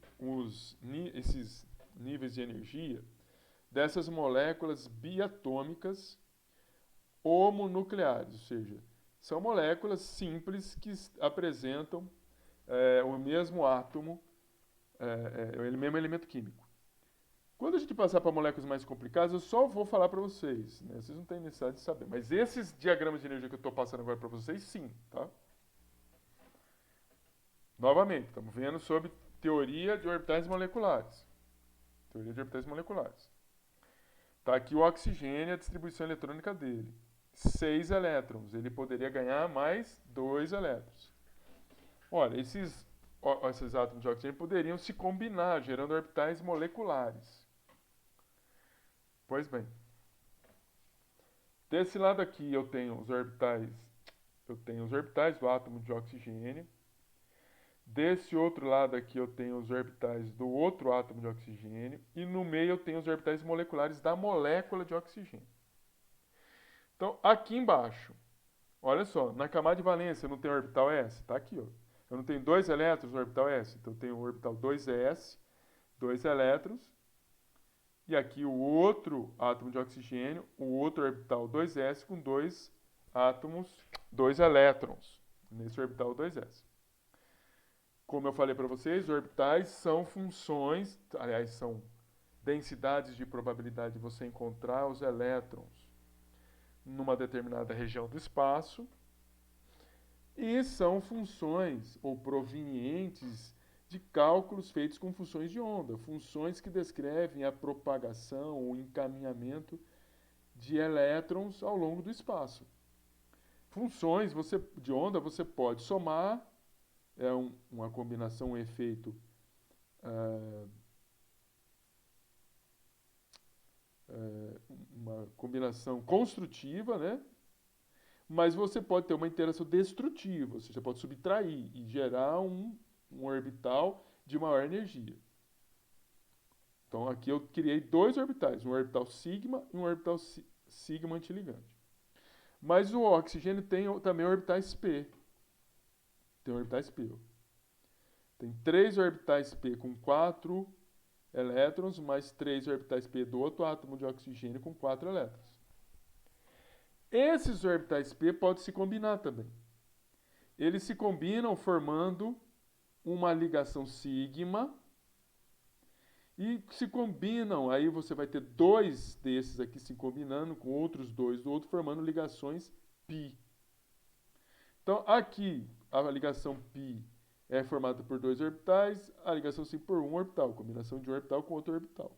esses níveis de energia dessas moléculas biatômicas homonucleares, ou seja, são moléculas simples que apresentam o mesmo átomo, o mesmo elemento químico. Quando a gente passar para moléculas mais complicadas, eu só vou falar para vocês, né? Vocês não têm necessidade de saber. Mas esses diagramas de energia que eu estou passando agora para vocês, sim, tá? Novamente, estamos vendo sobre teoria de orbitais moleculares. Teoria de orbitais moleculares. Está aqui o oxigênio, a distribuição eletrônica dele. 6 elétrons. Ele poderia ganhar mais 2 elétrons. Olha, esses átomos de oxigênio poderiam se combinar, gerando orbitais moleculares. Pois bem. Desse lado aqui eu tenho os orbitais do átomo de oxigênio. Desse outro lado aqui eu tenho os orbitais do outro átomo de oxigênio. E no meio eu tenho os orbitais moleculares da molécula de oxigênio. Então, aqui embaixo, olha só, na camada de valência eu não tenho orbital S? Está aqui, ó. Eu não tenho 2 elétrons no orbital S? Então eu tenho o orbital 2s, 2 elétrons. E aqui o outro átomo de oxigênio, o outro orbital 2s com 2 dois elétrons nesse orbital 2s. Como eu falei para vocês, orbitais são funções, aliás, são densidades de probabilidade de você encontrar os elétrons numa determinada região do espaço, e são funções ou provenientes de cálculos feitos com funções de onda, funções que descrevem a propagação ou encaminhamento de elétrons ao longo do espaço. Funções de onda você pode somar, uma combinação, um efeito uma combinação construtiva, né? Mas você pode ter uma interação destrutiva, ou seja, você pode subtrair e gerar um orbital de maior energia. Então aqui eu criei dois orbitais, um orbital sigma e um orbital sigma antiligante. Mas o oxigênio tem também orbitais p. Tem orbitais p. Tem 3 orbitais p com 4 elétrons, mais 3 orbitais p do outro átomo de oxigênio com 4 elétrons. Esses orbitais p podem se combinar também. Eles se combinam formando uma ligação sigma e se combinam, aí você vai ter 2 desses aqui se combinando com outros 2 do outro, formando ligações π. Então, aqui, a ligação π é formada por 2 orbitais, a ligação sigma por um orbital, combinação de um orbital com outro orbital.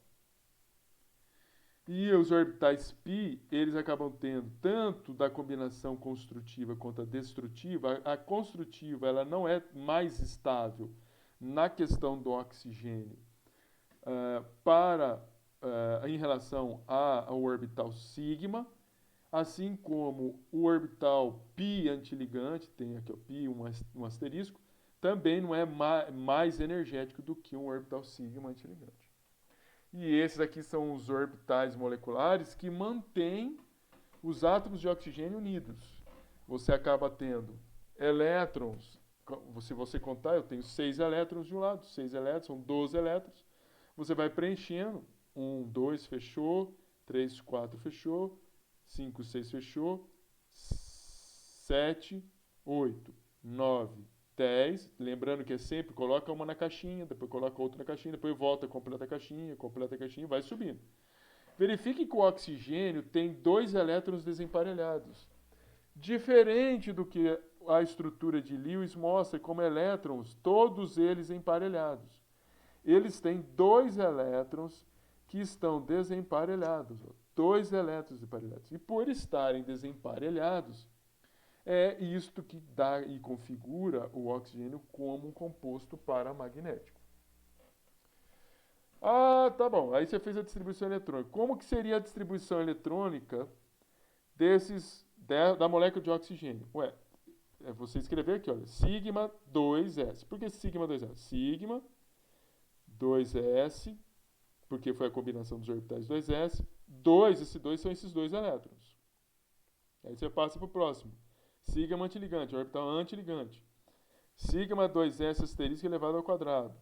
E os orbitais π, eles acabam tendo tanto da combinação construtiva quanto a destrutiva. A construtiva ela não é mais estável na questão do oxigênio em relação ao orbital sigma, assim como o orbital π antiligante, tem aqui o π, um asterisco, também não é mais energético do que um orbital sigma antiligante. E esses aqui são os orbitais moleculares que mantêm os átomos de oxigênio unidos. Você acaba tendo elétrons, se você contar, eu tenho 6 elétrons de um lado, 6 elétrons, são 12 elétrons. Você vai preenchendo, 1, 2, fechou, 3, 4, fechou, 5, 6, fechou, 7, 8, 9, 10, lembrando que é sempre coloca uma na caixinha, depois coloca outra na caixinha, depois volta, completa a caixinha e vai subindo. Verifique que o oxigênio tem 2 elétrons desemparelhados. Diferente do que a estrutura de Lewis mostra como elétrons, todos eles emparelhados. Eles têm 2 elétrons que estão desemparelhados. 2 elétrons emparelhados. E por estarem desemparelhados, é isto que dá e configura o oxigênio como um composto paramagnético. Ah, tá bom. Aí você fez a distribuição eletrônica. Como que seria a distribuição eletrônica da molécula de oxigênio? Ué, é você escrever aqui, olha, sigma 2s. Por que sigma 2s? Sigma 2s, porque foi a combinação dos orbitais 2s. 2, esses 2 são esses 2 elétrons. Aí você passa para o próximo. Sigma antiligante, orbital antiligante. Sigma 2s asterisco elevado ao quadrado.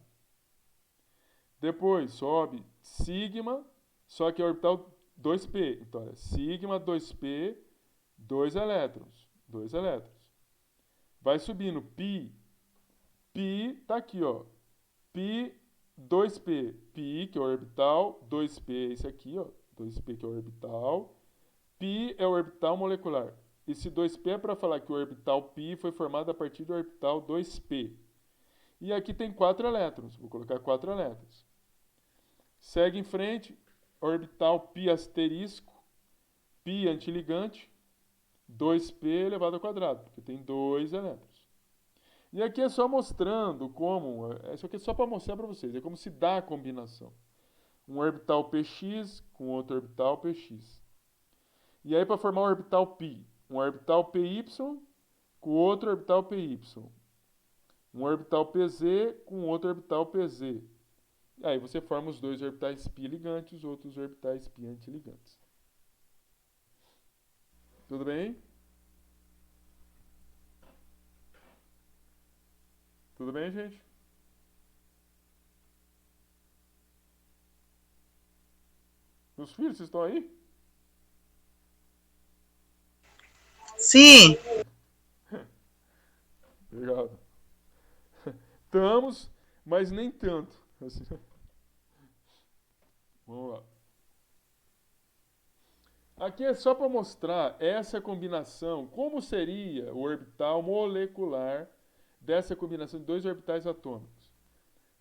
Depois sobe sigma, só que é orbital 2p. Então é sigma 2p, 2 elétrons. 2 elétrons. Vai subindo π. π tá aqui, ó. π 2p. π, que é o orbital, 2p é esse aqui, ó. 2p que é o orbital. π é o orbital molecular. Esse 2p é para falar que o orbital π foi formado a partir do orbital 2p. E aqui tem 4 elétrons. Vou colocar 4 elétrons. Segue em frente, orbital π asterisco, π antiligante, 2p elevado ao quadrado, porque tem 2 elétrons. E aqui é só mostrando como, isso aqui é só para mostrar para vocês, é como se dá a combinação. Um orbital px com outro orbital px. E aí para formar um orbital π, um orbital py com outro orbital py. Um orbital pz com outro orbital pz. E aí você forma os 2 orbitais π ligantes e os outros orbitais π antiligantes. Tudo bem? Tudo bem, gente? Meus filhos, vocês estão aí? Sim. Obrigado. Estamos, mas nem tanto. Assim. Vamos lá. Aqui é só para mostrar essa combinação, como seria o orbital molecular dessa combinação de dois orbitais atômicos.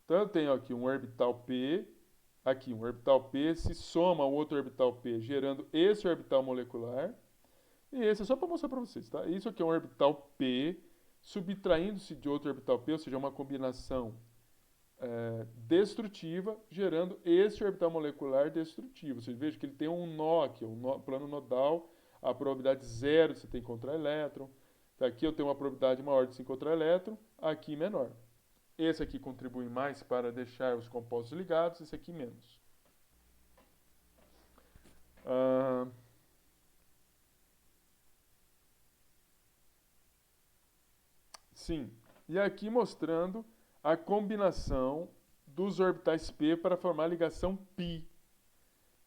Então eu tenho aqui um orbital P, aqui um orbital P se soma ao outro orbital P, gerando esse orbital molecular. E esse é só para mostrar para vocês, tá? Isso aqui é um orbital P subtraindo-se de outro orbital P, ou seja, uma combinação destrutiva, gerando esse orbital molecular destrutivo. Vocês vejam que ele tem um nó aqui, plano nodal, a probabilidade zero de você ter encontrar elétron. Aqui eu tenho uma probabilidade maior de se encontrar elétron, aqui menor. Esse aqui contribui mais para deixar os compostos ligados, esse aqui menos. Sim, e aqui mostrando a combinação dos orbitais P para formar a ligação π.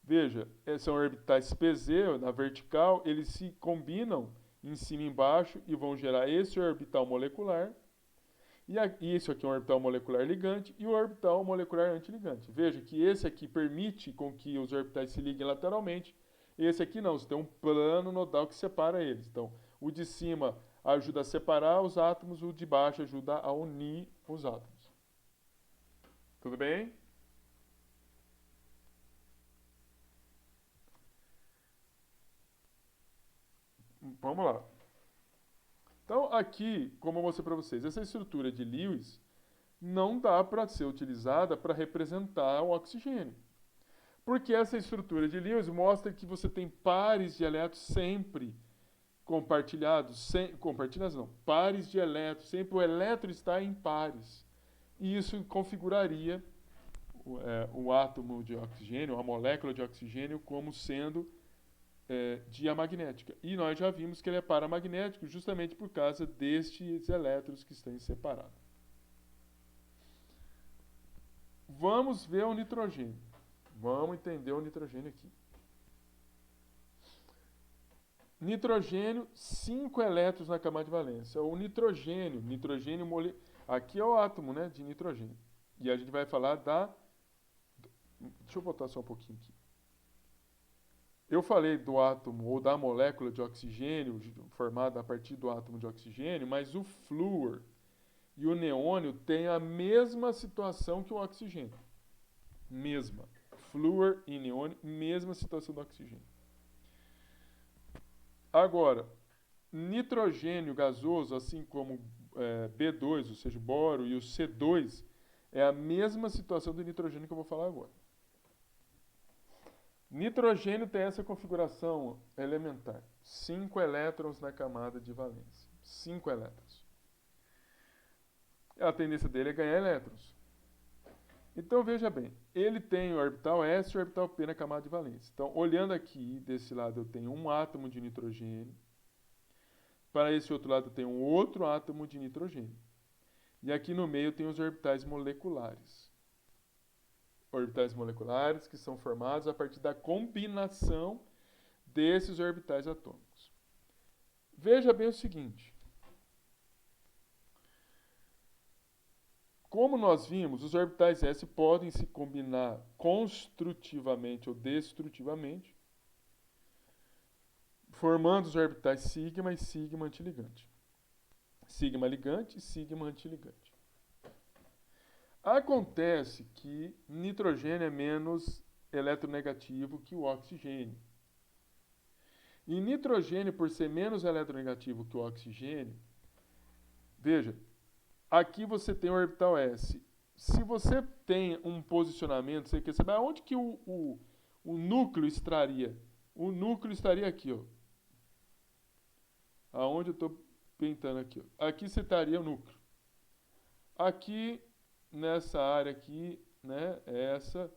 Veja, são orbitais PZ na vertical, eles se combinam em cima e embaixo e vão gerar esse orbital molecular. E isso aqui é um orbital molecular ligante e o orbital molecular antiligante. Veja que esse aqui permite com que os orbitais se liguem lateralmente. Esse aqui não, você tem um plano nodal que separa eles. Então, o de cima ajuda a separar os átomos, o de baixo ajuda a unir os átomos. Tudo bem? Vamos lá. Então, aqui, como eu mostrei para vocês, essa estrutura de Lewis não dá para ser utilizada para representar o oxigênio. Porque essa estrutura de Lewis mostra que você tem pares de elétrons sempre compartilhados, compartilhados não, pares de elétrons, sempre o elétron está em pares. E isso configuraria o átomo de oxigênio, a molécula de oxigênio, como sendo diamagnética. E nós já vimos que ele é paramagnético justamente por causa destes elétrons que estão separados. Vamos ver o nitrogênio. Vamos entender o nitrogênio aqui. Nitrogênio, 5 elétrons na camada de valência. O nitrogênio aqui é o átomo, né, de nitrogênio. E a gente vai falar da... Deixa eu voltar só um pouquinho aqui. Eu falei do átomo ou da molécula de oxigênio formada a partir do átomo de oxigênio, mas o flúor e o neônio têm a mesma situação que o oxigênio. Mesma. Flúor e neônio, mesma situação do oxigênio. Agora, nitrogênio gasoso, assim como B2, ou seja, boro, e o C2, é a mesma situação do nitrogênio que eu vou falar agora. Nitrogênio tem essa configuração elementar. 5 elétrons na camada de valência. 5 elétrons. A tendência dele é ganhar elétrons. Então, veja bem, ele tem o orbital S e o orbital P na camada de valência. Então, olhando aqui, desse lado eu tenho um átomo de nitrogênio. Para esse outro lado eu tenho um outro átomo de nitrogênio. E aqui no meio eu tenho os orbitais moleculares. Orbitais moleculares que são formados a partir da combinação desses orbitais atômicos. Veja bem o seguinte. Como nós vimos, os orbitais S podem se combinar construtivamente ou destrutivamente, formando os orbitais sigma e sigma antiligante. Sigma ligante e sigma antiligante. Acontece que nitrogênio é menos eletronegativo que o oxigênio. E nitrogênio, por ser menos eletronegativo que o oxigênio, veja, aqui você tem o orbital S. Se você tem um posicionamento, você quer saber aonde que o núcleo estaria? O núcleo estaria aqui, ó. Aonde eu estou pintando aqui, ó. Aqui você estaria o núcleo. Aqui, nessa área aqui, né, essa,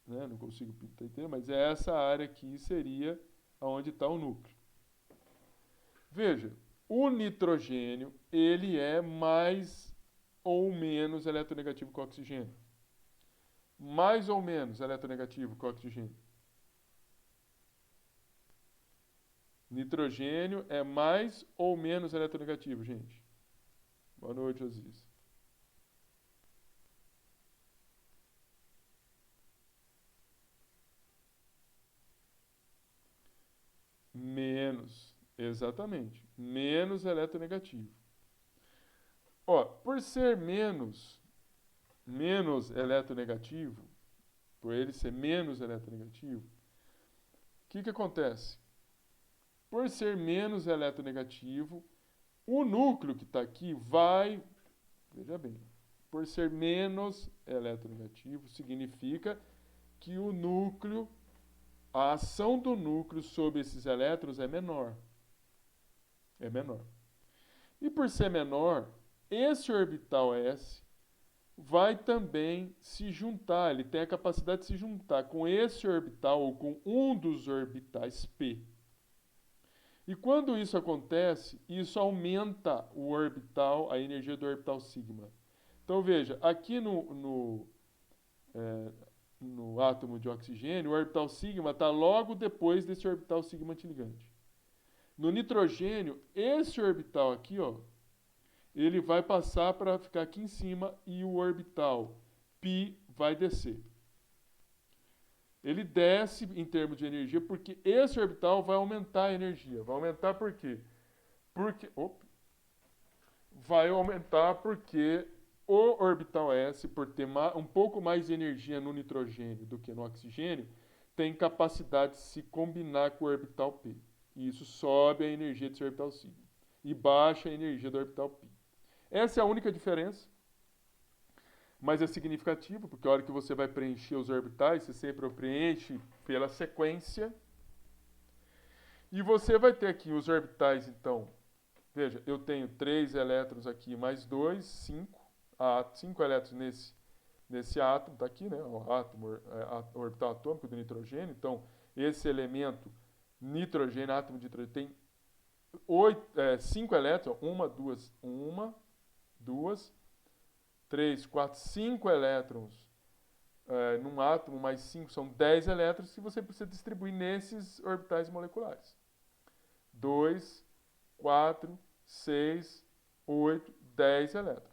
né, não consigo pintar inteiro, mas essa área aqui seria aonde está o núcleo. Veja, o nitrogênio, ele é mais ou menos eletronegativo que o oxigênio. Mais ou menos eletronegativo que o oxigênio. Nitrogênio é mais ou menos eletronegativo, gente? Boa noite, Aziz. Menos, exatamente. Menos eletronegativo. Ó, por ser menos eletronegativo, por ele ser menos eletronegativo, o que acontece? Por ser menos eletronegativo, o núcleo que está aqui vai, veja bem, por ser menos eletronegativo, significa que o núcleo, a ação do núcleo sobre esses elétrons é menor. É menor. E por ser menor, esse orbital S vai também se juntar, ele tem a capacidade de se juntar com esse orbital ou com um dos orbitais P. E quando isso acontece, isso aumenta o orbital, a energia do orbital sigma. Então veja, aqui no átomo de oxigênio, o orbital sigma está logo depois desse orbital sigma antiligante. No nitrogênio, esse orbital aqui, ó, ele vai passar para ficar aqui em cima e o orbital π vai descer. Ele desce em termos de energia porque esse orbital vai aumentar a energia. Vai aumentar por quê? Vai aumentar porque o orbital S, por ter um pouco mais de energia no nitrogênio do que no oxigênio, tem capacidade de se combinar com o orbital P. E isso sobe a energia desse orbital sigma e baixa a energia do orbital π. Essa é a única diferença, mas é significativo, porque a hora que você vai preencher os orbitais, você sempre o preenche pela sequência. E você vai ter aqui os orbitais, então. Veja, eu tenho 3 elétrons aqui mais 2, 5. 5 elétrons nesse átomo, está aqui, né? O orbital atômico do nitrogênio. Então, esse elemento nitrogênio, átomo de nitrogênio, tem 5 elétrons. 2, 3, 4, 5 elétrons num átomo, mais 5 são 10 elétrons que você precisa distribuir nesses orbitais moleculares. 2, 4, 6, 8, 10 elétrons.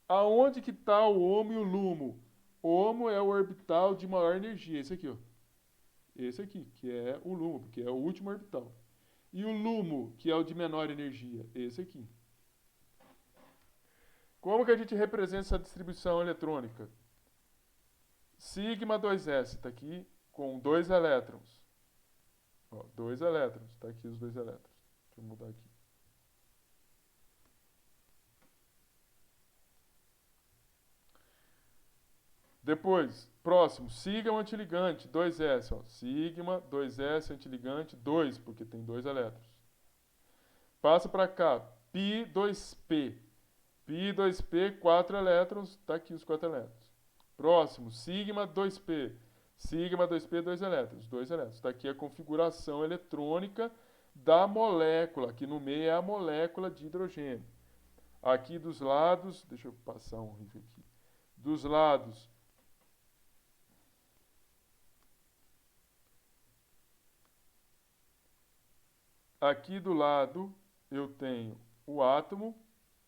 Aonde que está o HOMO e o LUMO? O HOMO é o orbital de maior energia, esse aqui, ó. Esse aqui, que é o LUMO, porque é o último orbital. E o LUMO, que é o de menor energia, esse aqui. Como que a gente representa essa distribuição eletrônica? Sigma 2s está aqui com 2 elétrons. 2 elétrons, está aqui os 2 elétrons. Deixa eu mudar aqui. Depois, próximo, sigma antiligante, 2s. Sigma, 2s antiligante, 2, porque tem 2 elétrons. Passa para cá, π 2p. π 2p, 4 elétrons, está aqui os 4 elétrons. Próximo, sigma 2p. Sigma 2p, 2 elétrons. 2 elétrons. Está aqui a configuração eletrônica da molécula. Aqui no meio é a molécula de hidrogênio. Aqui dos lados, deixa eu passar um risco aqui. Dos lados, aqui do lado eu tenho o átomo,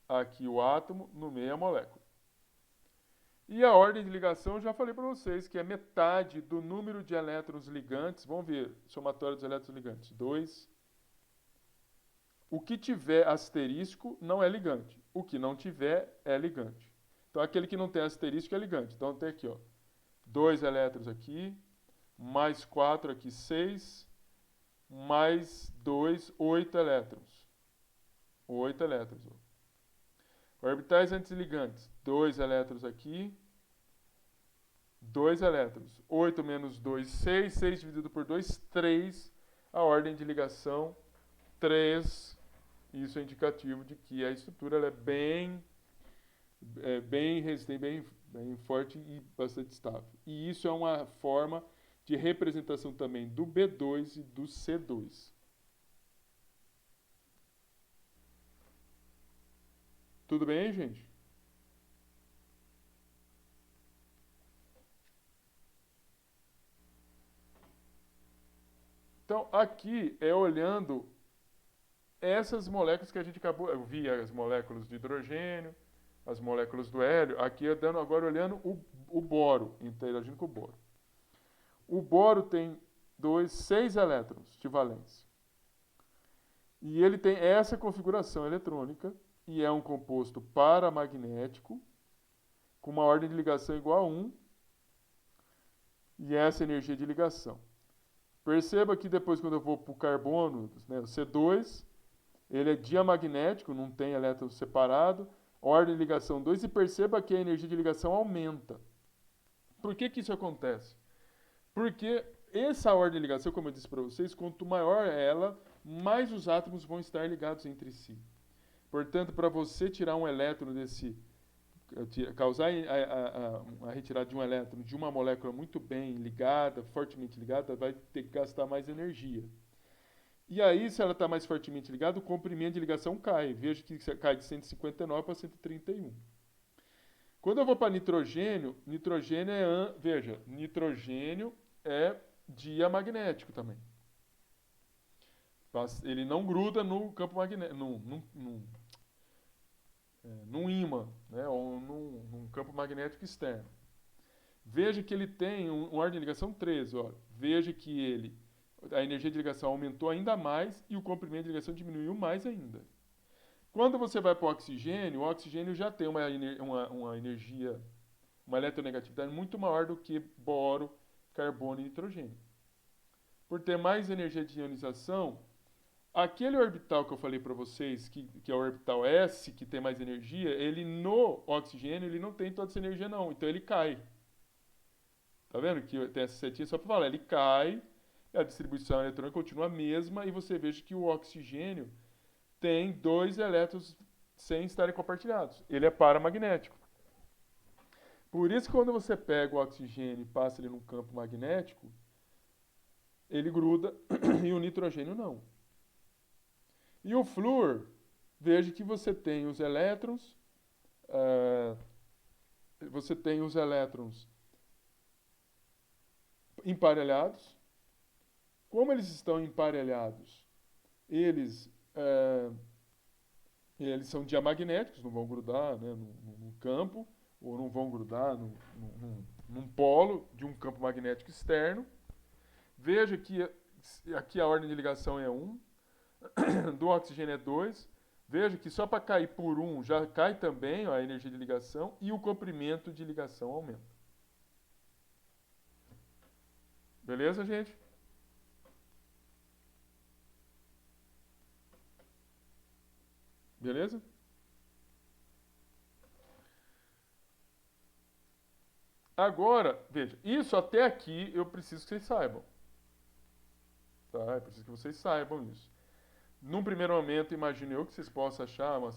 aqui o átomo, no meio a molécula. E a ordem de ligação eu já falei para vocês que é metade do número de elétrons ligantes. Vamos ver, somatório dos elétrons ligantes. 2. O que tiver asterisco não é ligante. O que não tiver é ligante. Então aquele que não tem asterisco é ligante. Então tem aqui, ó, 2 elétrons aqui, mais 4 aqui, 6, mais 2, 8 elétrons. 8 elétrons. Ó. Orbitais antiligantes, 2 elétrons aqui, 2 elétrons. 8 menos 2, 6. 6 dividido por 2, 3. A ordem de ligação, 3. Isso é indicativo de que a estrutura ela é bem resistente, bem forte e bastante estável. E isso é uma forma de representação também do B2 e do C2. Tudo bem, gente? Então, aqui é olhando essas moléculas que a gente acabou... Eu vi as moléculas de hidrogênio, as moléculas do hélio. Aqui eu dando agora olhando o boro, interagindo com o boro. O boro tem 6 elétrons de valência. E ele tem essa configuração eletrônica e é um composto paramagnético com uma ordem de ligação igual a 1 e essa energia de ligação. Perceba que depois, quando eu vou para o carbono, né, o C2, ele é diamagnético, não tem elétron separado, ordem de ligação 2, e perceba que a energia de ligação aumenta. Por que isso acontece? Porque essa ordem de ligação, como eu disse para vocês, quanto maior ela, mais os átomos vão estar ligados entre si. Portanto, para você tirar um elétron desse... causar a retirada de um elétron de uma molécula muito bem ligada, fortemente ligada, vai ter que gastar mais energia. E aí, se ela está mais fortemente ligada, o comprimento de ligação cai. Veja que cai de 159 para 131. Quando eu vou para nitrogênio, nitrogênio é diamagnético também. Ele não gruda no campo magnético, num ímã, né, ou num campo magnético externo. Veja que ele tem uma ordem de ligação 13. Ó. Veja que a energia de ligação aumentou ainda mais e o comprimento de ligação diminuiu mais ainda. Quando você vai para o oxigênio já tem uma energia, uma eletronegatividade muito maior do que boro, carbono e nitrogênio. Por ter mais energia de ionização, aquele orbital que eu falei para vocês, que é o orbital S, que tem mais energia, ele no oxigênio ele não tem toda essa energia não, então ele cai. Tá vendo que tem essa setinha só para falar, ele cai, a distribuição eletrônica continua a mesma e você veja que o oxigênio tem 2 elétrons sem estarem compartilhados. Ele é paramagnético. Por isso que quando você pega o oxigênio e passa ele num campo magnético, ele gruda e o nitrogênio não. E o flúor, veja que você tem os elétrons, emparelhados. Como eles estão emparelhados, eles são diamagnéticos, não vão grudar, né, num campo, ou não vão grudar num polo de um campo magnético externo. Veja que aqui a ordem de ligação é 1, do oxigênio é 2. Veja que só para cair por 1 já cai também a energia de ligação e o comprimento de ligação aumenta. Beleza, gente? Beleza? Agora, veja, isso até aqui eu preciso que vocês saibam. Tá? Eu preciso que vocês saibam isso. Num primeiro momento, imagino eu que vocês possam achar uma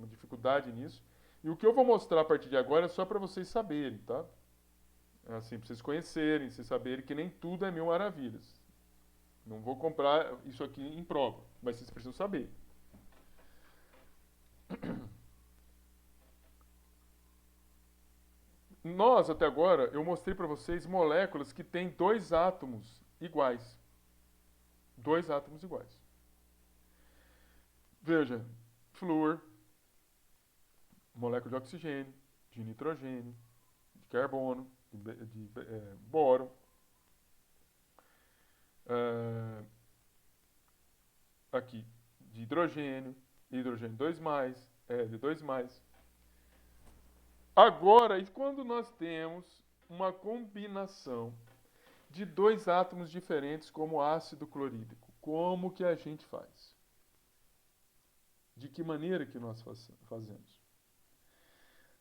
dificuldade nisso. E o que eu vou mostrar a partir de agora é só para vocês saberem, tá? É assim, para vocês conhecerem, vocês saberem que nem tudo é mil maravilhas. Não vou comprar isso aqui em prova, mas vocês precisam saber. Nós, até agora, eu mostrei para vocês moléculas que têm 2 átomos iguais. 2 átomos iguais. Veja, flúor, molécula de oxigênio, de nitrogênio, de carbono, de boro. Aqui, de hidrogênio 2+, hélio 2+. Agora, e quando nós temos uma combinação de 2 átomos diferentes como ácido clorídrico, como que a gente faz? De que maneira que nós fazemos?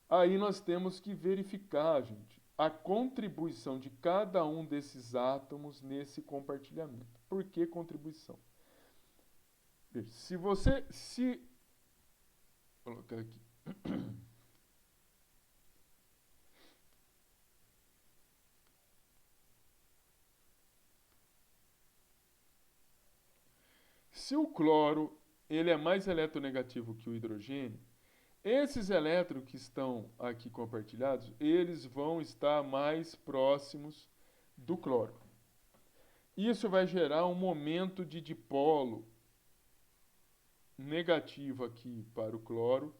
Aí nós temos que verificar, gente, a contribuição de cada um desses átomos nesse compartilhamento. Por que contribuição? Veja, vou colocar aqui. Se o cloro ele é mais eletronegativo que o hidrogênio, esses elétrons que estão aqui compartilhados, eles vão estar mais próximos do cloro. Isso vai gerar um momento de dipolo negativo aqui para o cloro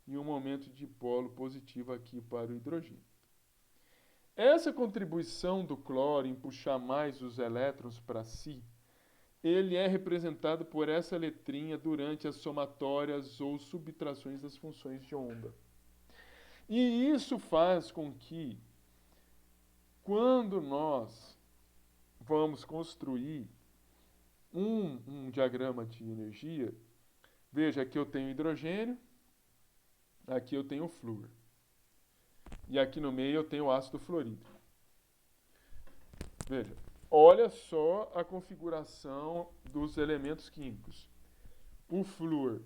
e um momento de dipolo positivo aqui para o hidrogênio. Essa contribuição do cloro em puxar mais os elétrons para si, ele é representado por essa letrinha durante as somatórias ou subtrações das funções de onda. E isso faz com que, quando nós vamos construir um diagrama de energia, veja, aqui eu tenho hidrogênio, aqui eu tenho flúor. E aqui no meio eu tenho ácido fluorídrico. Veja, olha só a configuração dos elementos químicos. O flúor,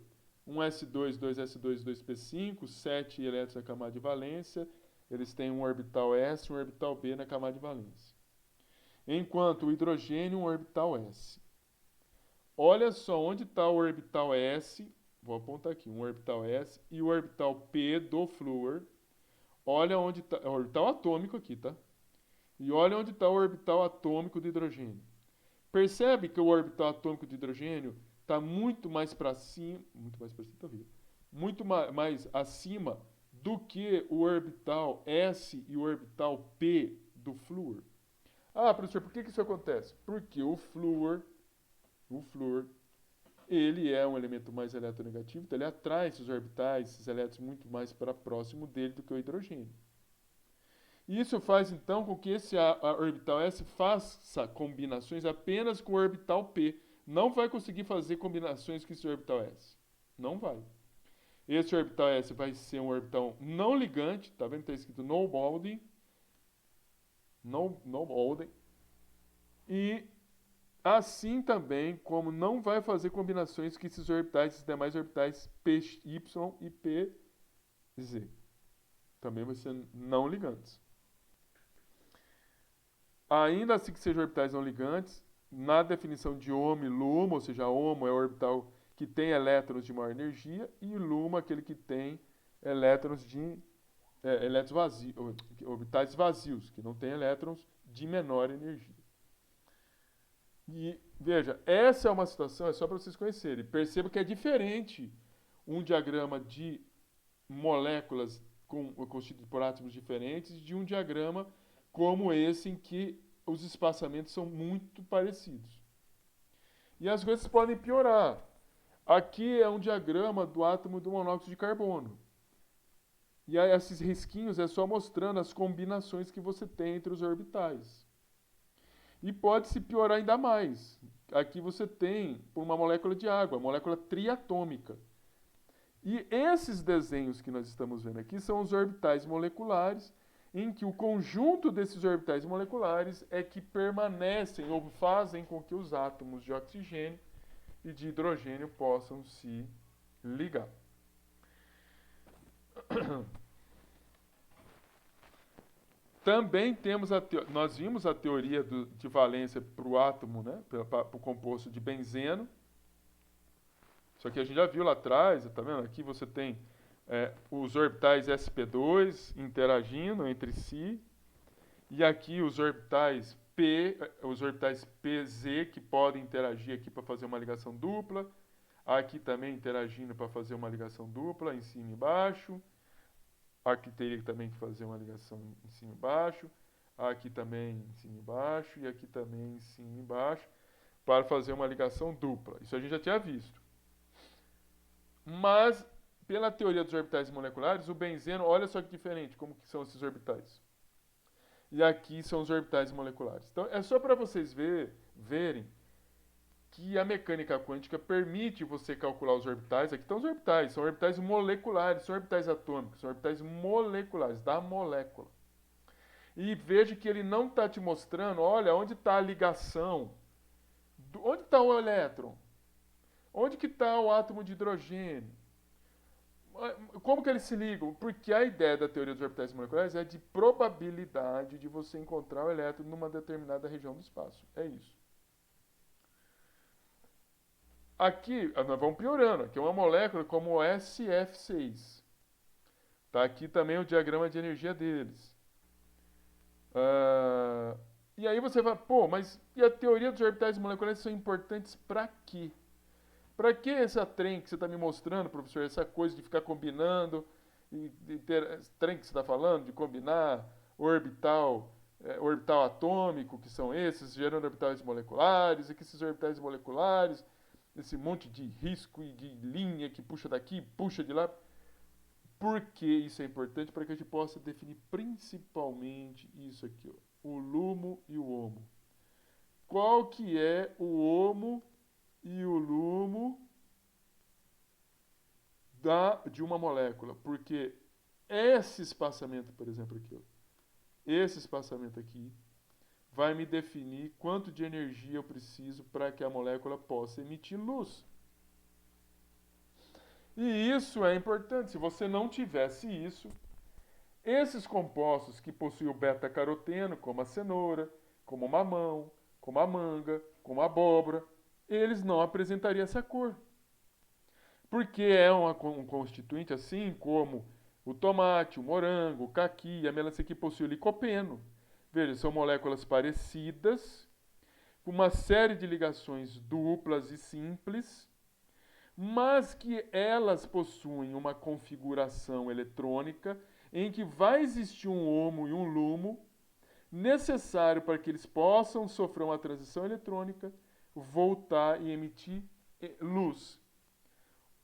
1s2, 2s2, 2p5, 7 elétrons na camada de valência, eles têm um orbital S e um orbital B na camada de valência. Enquanto o hidrogênio, um orbital S. Olha só onde está o orbital S, vou apontar aqui, um orbital S e o orbital P do flúor. Olha onde está, é o orbital atômico aqui, tá? E olha onde está o orbital atômico do hidrogênio. Percebe que o orbital atômico de hidrogênio está muito mais para cima, tá horrível, muito mais acima do que o orbital S e o orbital P do flúor. Ah, professor, por que isso acontece? Porque o flúor, ele é um elemento mais eletronegativo, então ele atrai esses orbitais, esses elétrons muito mais para próximo dele do que o hidrogênio. Isso faz então com que esse orbital S faça combinações apenas com o orbital P. Não vai conseguir fazer combinações com esse orbital S. Não vai. Esse orbital S vai ser um orbital não ligante, tá vendo? Está escrito no bonding. No bonding. E assim também como não vai fazer combinações com esses orbitais, esses demais orbitais PY e PZ. Também vai ser não ligantes. Ainda assim que sejam orbitais não ligantes, na definição de HOMO e LUMO, ou seja, HOMO é o orbital que tem elétrons de maior energia e LUMO é aquele que tem elétrons vazios, orbitais vazios, que não tem elétrons de menor energia. E veja, essa é uma situação, é só para vocês conhecerem. Perceba que é diferente um diagrama de moléculas constituídas por átomos diferentes de um diagrama como esse em que os espaçamentos são muito parecidos. E as coisas podem piorar. Aqui é um diagrama do átomo do monóxido de carbono. E aí, esses risquinhos é só mostrando as combinações que você tem entre os orbitais. E pode se piorar ainda mais. Aqui você tem uma molécula de água, molécula triatômica. E esses desenhos que nós estamos vendo aqui são os orbitais moleculares, em que o conjunto desses orbitais moleculares é que permanecem ou fazem com que os átomos de oxigênio e de hidrogênio possam se ligar. Também temos nós vimos a teoria de valência para o átomo, né, para o composto de benzeno. Isso aqui a gente já viu lá atrás, tá vendo? Aqui você tem os orbitais sp2 interagindo entre si. E aqui os orbitais pz que podem interagir aqui para fazer uma ligação dupla. Aqui também interagindo para fazer uma ligação dupla em cima e embaixo. Aqui teria também que fazer uma ligação em cima e embaixo. Aqui também em cima e embaixo. E aqui também em cima e embaixo. Para fazer uma ligação dupla. Isso a gente já tinha visto. Mas, pela teoria dos orbitais moleculares, o benzeno, olha só que diferente, como que são esses orbitais. E aqui são os orbitais moleculares. Então, é só para vocês verem que a mecânica quântica permite você calcular os orbitais. Aqui estão os orbitais, são orbitais moleculares, são orbitais atômicos, são orbitais moleculares, da molécula. E veja que ele não está te mostrando, olha, onde está a ligação, onde está o elétron, onde que está o átomo de hidrogênio, como que eles se ligam? Porque a ideia da teoria dos orbitais moleculares é de probabilidade de você encontrar o elétron numa determinada região do espaço. É isso. Aqui, nós vamos piorando. Aqui é uma molécula como o SF6. Tá aqui também o diagrama de energia deles. E aí aí você vai, pô, mas e a teoria dos orbitais moleculares são importantes para quê? Para que essa trem que você está me mostrando, professor, essa coisa de ficar combinando, e ter, esse trem que você está falando, de combinar orbital atômico, que são esses, gerando orbitais moleculares, e que esses orbitais moleculares, esse monte de risco e de linha que puxa daqui, puxa de lá. Por que isso é importante? Para que a gente possa definir principalmente isso aqui, ó, o LUMO e o HOMO. Qual que é o HOMO e o LUMO de uma molécula? Porque esse espaçamento, por exemplo, aqui, ó, esse espaçamento aqui, vai me definir quanto de energia eu preciso para que a molécula possa emitir luz. E isso é importante. Se você não tivesse isso, esses compostos que possuem o beta-caroteno, como a cenoura, como o mamão, como a manga, como a abóbora, eles não apresentariam essa cor. Porque é um constituinte assim como o tomate, o morango, o caqui, a melancia que possui o licopeno. Veja, são moléculas parecidas, com uma série de ligações duplas e simples, mas que elas possuem uma configuração eletrônica em que vai existir um HOMO e um LUMO necessário para que eles possam sofrer uma transição eletrônica, voltar e emitir luz.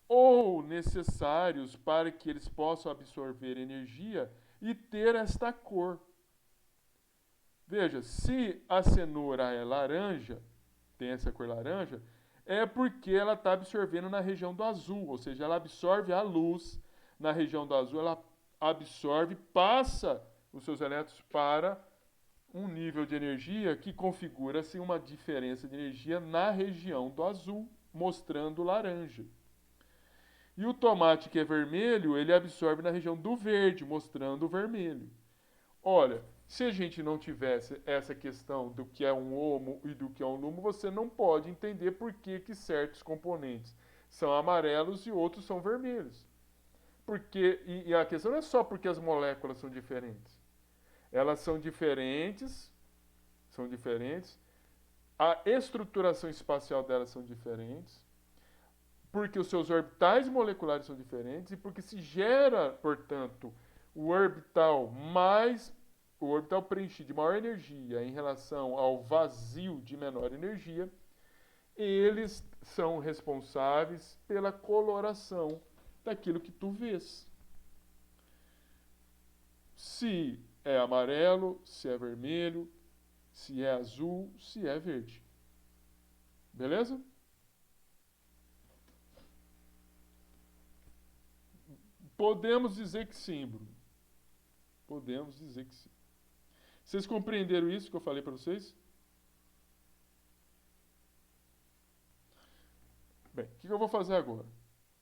Ou necessários para que eles possam absorver energia e ter esta cor. Veja, se a cenoura é laranja, tem essa cor laranja, é porque ela está absorvendo na região do azul, ou seja, ela absorve a luz na região do azul, ela absorve, passa os seus elétrons para um nível de energia que configura-se uma diferença de energia na região do azul, mostrando laranja. E o tomate que é vermelho, ele absorve na região do verde, mostrando o vermelho. Olha, se a gente não tivesse essa questão do que é um HOMO e do que é um LUMO, você não pode entender por que certos componentes são amarelos e outros são vermelhos. E a questão não é só porque as moléculas são diferentes. Elas são diferentes, a estruturação espacial delas são diferentes, porque os seus orbitais moleculares são diferentes e porque se gera, portanto, o orbital preenchido de maior energia em relação ao vazio de menor energia, eles são responsáveis pela coloração daquilo que tu vês. Se é amarelo, se é vermelho, se é azul, se é verde. Beleza? Podemos dizer que sim, Bruno. Podemos dizer que sim. Vocês compreenderam isso que eu falei para vocês? Bem, o que eu vou fazer agora?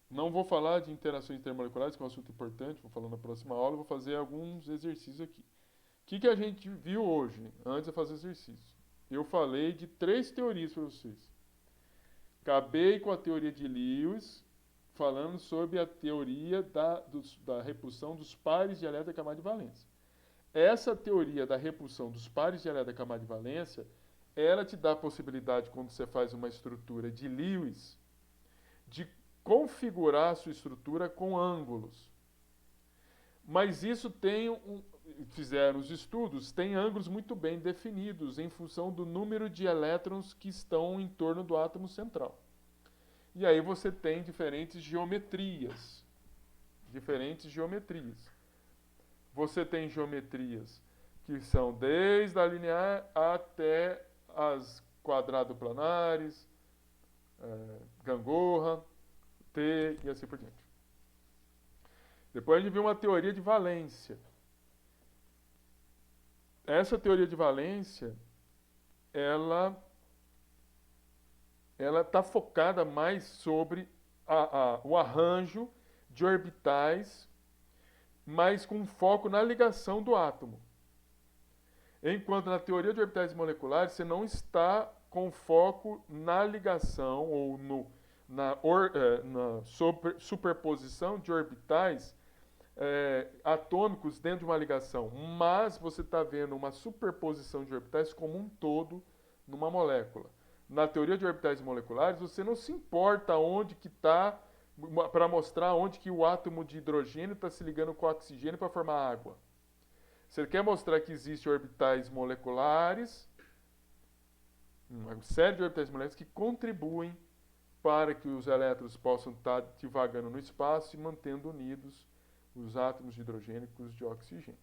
Não vou falar de interações intermoleculares, que é um assunto importante, vou falar na próxima aula, vou fazer alguns exercícios aqui. O que a gente viu hoje, antes de fazer o exercício? Eu falei de 3 teorias para vocês. Acabei com a teoria de Lewis, falando sobre a teoria da repulsão dos pares de elétrons da camada de valência. Essa teoria da repulsão dos pares de elétrons da camada de valência, ela te dá a possibilidade, quando você faz uma estrutura de Lewis, de configurar a sua estrutura com ângulos. Mas isso fizeram os estudos, tem ângulos muito bem definidos em função do número de elétrons que estão em torno do átomo central. E aí você tem diferentes geometrias. Você tem geometrias que são desde a linear até as quadrado-planares, gangorra, T e assim por diante. Depois a gente viu uma teoria de valência. Essa teoria de valência, ela está focada mais sobre o arranjo de orbitais, mas com foco na ligação do átomo. Enquanto na teoria de orbitais moleculares, você não está com foco na ligação ou na superposição de orbitais atômicos dentro de uma ligação, mas você está vendo uma superposição de orbitais como um todo numa molécula. Na teoria de orbitais moleculares, você não se importa onde que está, para mostrar onde que o átomo de hidrogênio está se ligando com o oxigênio para formar água. Você quer mostrar que existem orbitais moleculares, uma série de orbitais moleculares que contribuem para que os elétrons possam estar divagando no espaço e mantendo unidos os átomos de hidrogênio com os de oxigênio.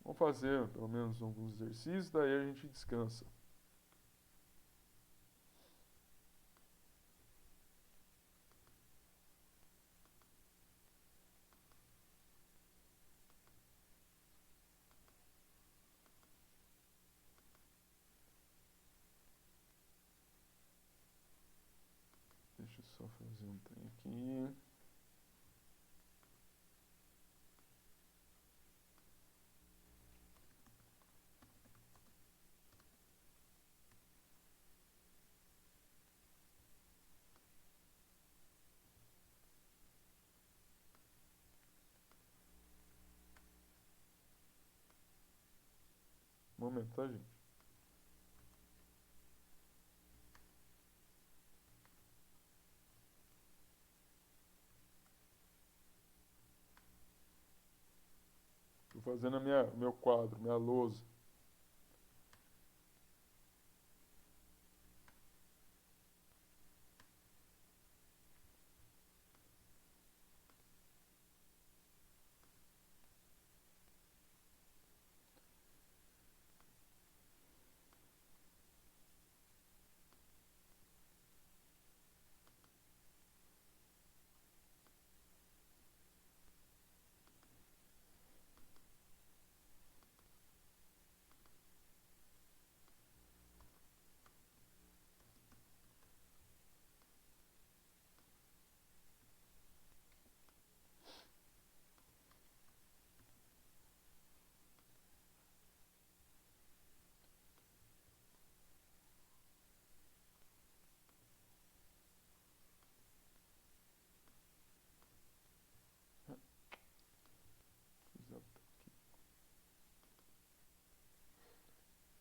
Vamos fazer pelo menos alguns exercícios, daí a gente descansa. Deixa eu só fazer um trem aqui. Um momento, tá, gente? Estou fazendo meu quadro, minha lousa.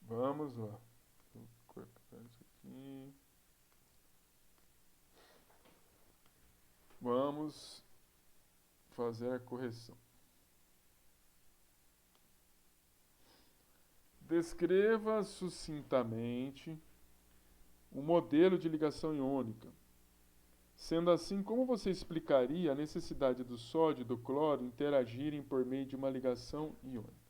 Vamos lá. Vou cortar isso aqui. Vamos fazer a correção. Descreva sucintamente o modelo de ligação iônica. Sendo assim, como você explicaria a necessidade do sódio e do cloro interagirem por meio de uma ligação iônica?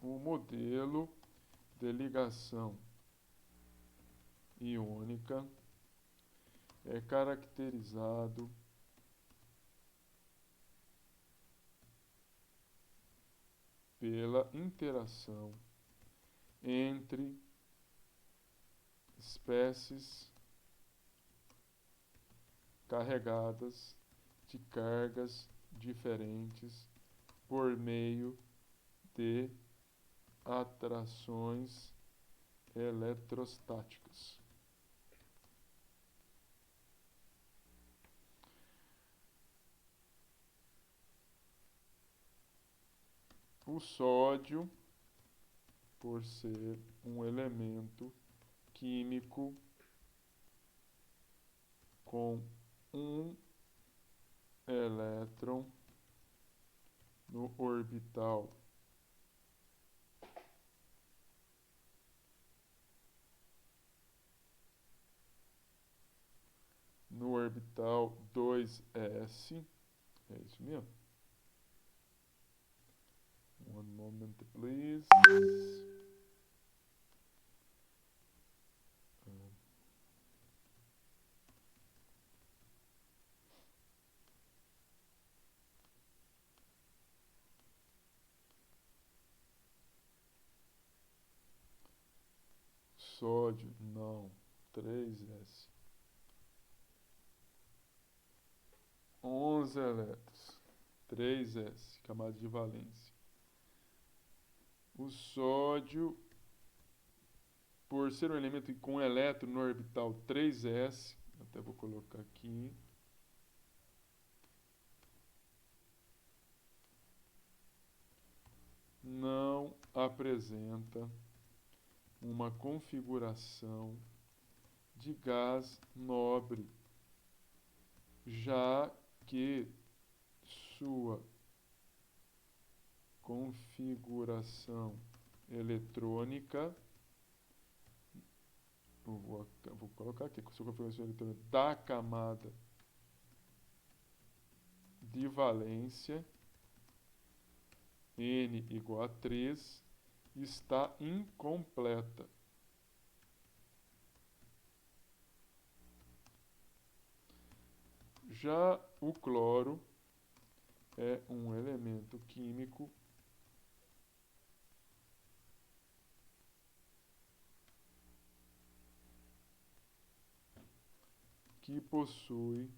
O modelo de ligação iônica é caracterizado pela interação entre espécies carregadas de cargas diferentes por meio de atrações eletrostáticas. O sódio, por ser um elemento químico com um elétron no orbital no orbital 2s, é isso mesmo? One moment, please. Sódio, não. 3s. 11 elétrons. 3s, camada de valência. O sódio, por ser um elemento com elétron no orbital 3s, até vou colocar aqui, não apresenta uma configuração de gás nobre, já que sua configuração eletrônica, vou colocar aqui, sua configuração eletrônica da camada de valência N igual a 3 está incompleta. Já o cloro é um elemento químico que possui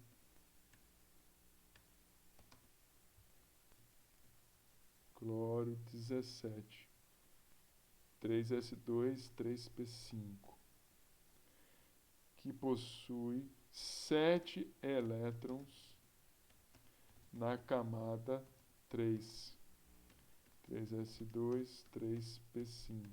cloro 17, 3s2, 3p5, que possui 7 elétrons na camada 3, 3s2, 3p5.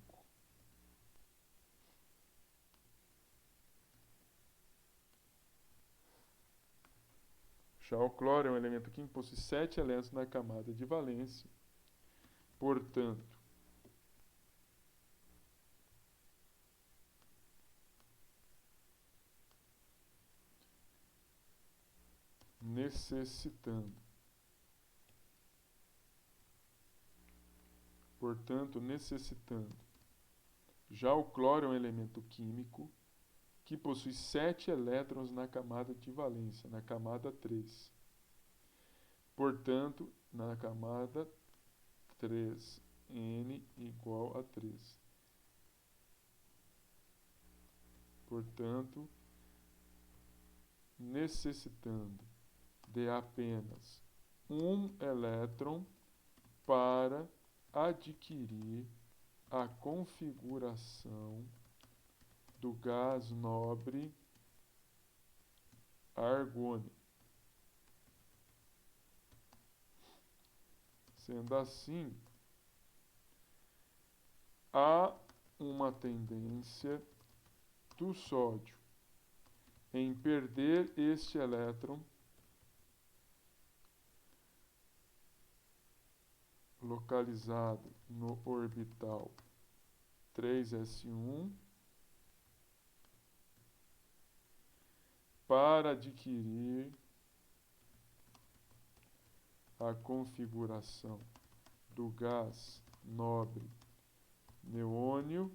Já o cloro é um elemento químico que possui 7 elétrons na camada de valência. Portanto, necessitando Já o cloro é um elemento químico que possui 7 elétrons na camada de valência, na camada 3. Portanto, na camada 3, N igual a 3. Portanto, necessitando de apenas um elétron para adquirir a configuração do gás nobre argônio. Sendo assim, há uma tendência do sódio em perder este elétron localizado no orbital 3s1 para adquirir a configuração do gás nobre neônio.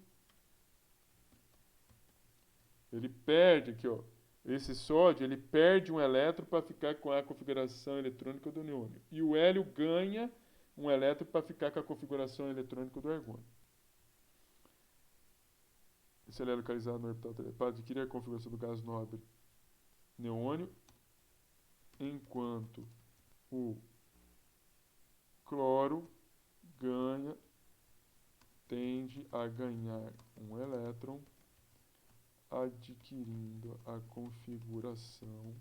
Ele perde aqui, ó. Esse sódio, ele perde um elétron para ficar com a configuração eletrônica do neônio. E o hélio ganha um elétron para ficar com a configuração eletrônica do argônio. Esse ele é localizado no orbital 3 para adquirir a configuração do gás nobre neônio, enquanto o cloro tende a ganhar um elétron adquirindo a configuração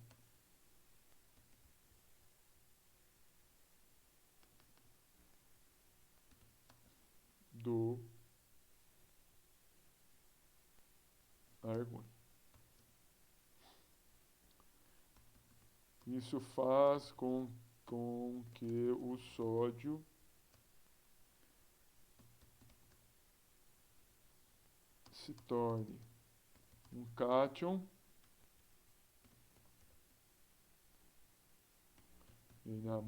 do argônio. Isso faz com que o sódio se torne um cátion Na+,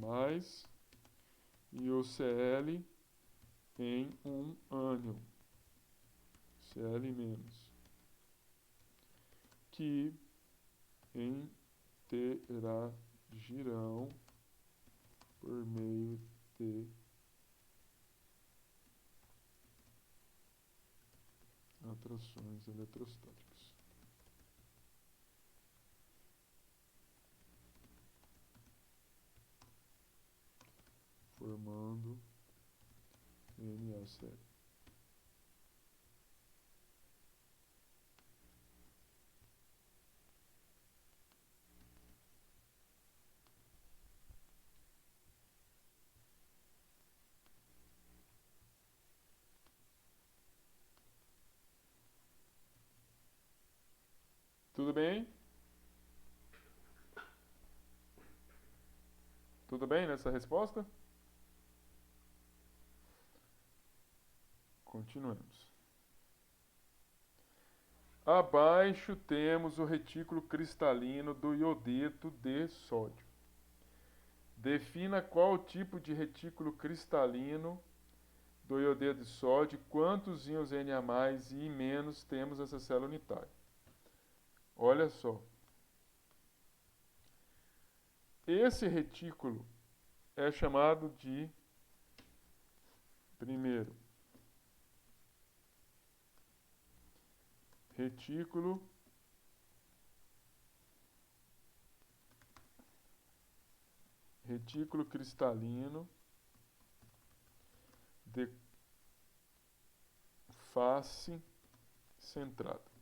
e o Cl em um ânion, Cl-, que interagirão por meio de atrações eletrostáticas, formando NaCl. Tudo bem? Tudo bem nessa resposta? Continuemos. Abaixo temos o retículo cristalino do iodeto de sódio. Defina qual tipo de retículo cristalino do iodeto de sódio, quantos íons Na+, e I- temos nessa célula unitária. Olha só. Esse retículo é chamado de, primeiro, retículo cristalino de face centrada.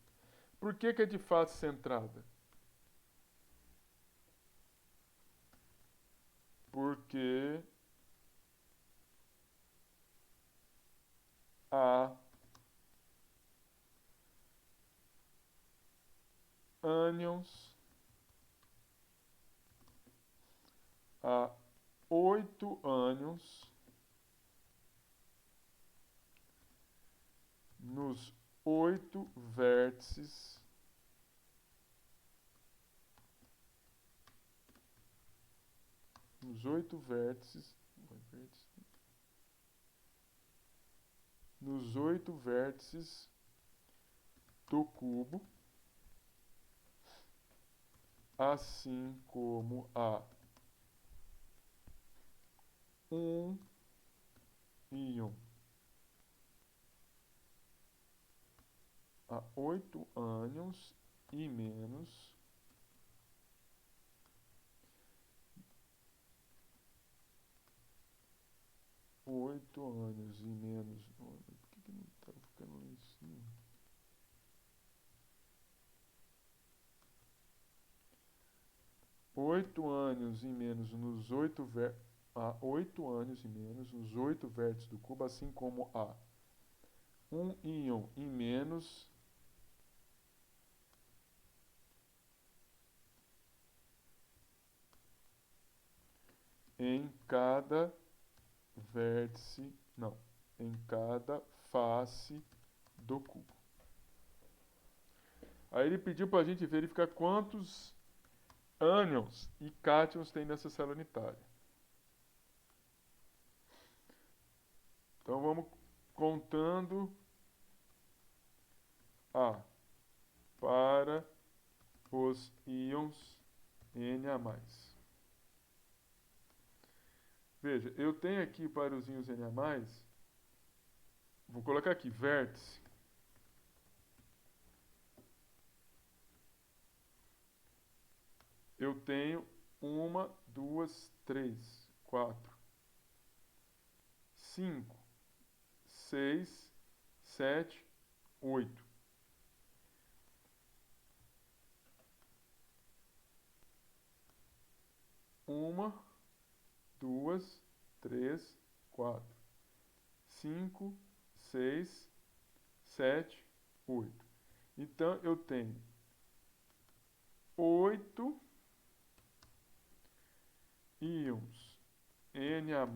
Por que é de face centrada? Porque há ânions, há 8 ânions nos 8 vértices do cubo, assim como há um íon, há 8 ânions e menos por que não está ficando lá em cima? 8 ânions e menos nos 8 há 8 ânions e menos nos 8 vértices do cubo, assim como há um íon e menos em cada vértice, não, em cada face do cubo. Aí ele pediu para a gente verificar quantos ânions e cátions tem nessa célula unitária. Então vamos contando para os íons Na+. Veja, eu tenho aqui para os íons Na+, vou colocar aqui, vértice. Eu tenho 1, 2, 3, 4, 5, 6, 7, 8. Uma, 2, 3, 4, 5, 6, 7, 8. Então, eu tenho 8 íons Na+,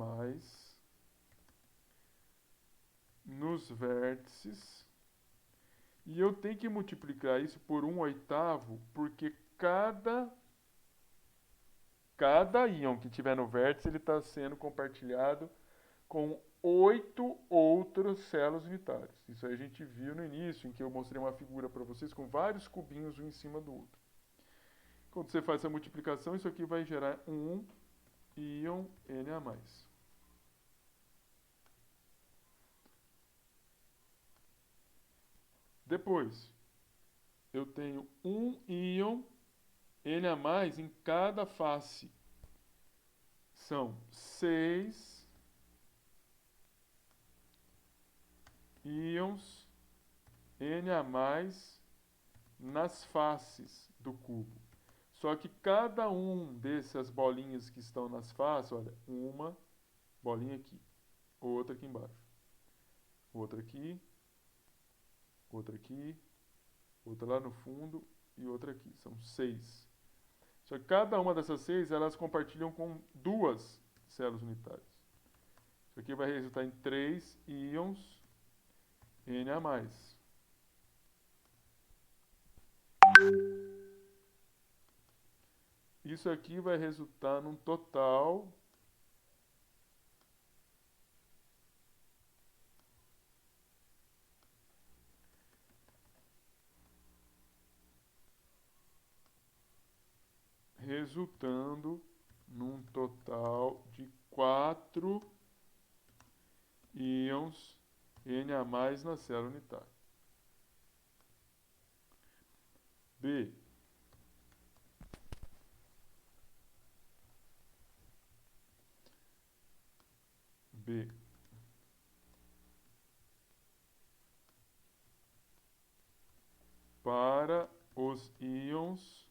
nos vértices, e eu tenho que multiplicar isso por 1/8, porque cada íon que tiver no vértice, ele está sendo compartilhado com 8 outras células unitárias. Isso aí a gente viu no início, em que eu mostrei uma figura para vocês com vários cubinhos um em cima do outro. Quando você faz essa multiplicação, isso aqui vai gerar um íon Na+. Depois, eu tenho um íon Na+ em cada face. São 6 íons Na+ nas faces do cubo. Só que cada um dessas bolinhas que estão nas faces, olha, uma bolinha aqui, outra aqui embaixo, outra aqui, outra lá no fundo e outra aqui. São 6. Só que cada uma dessas 6, elas compartilham com 2 células unitárias. Isso aqui vai resultar em 3 íons Na+. Isso aqui vai resultar num total de 4 íons Na+ na célula unitária. B. Para os íons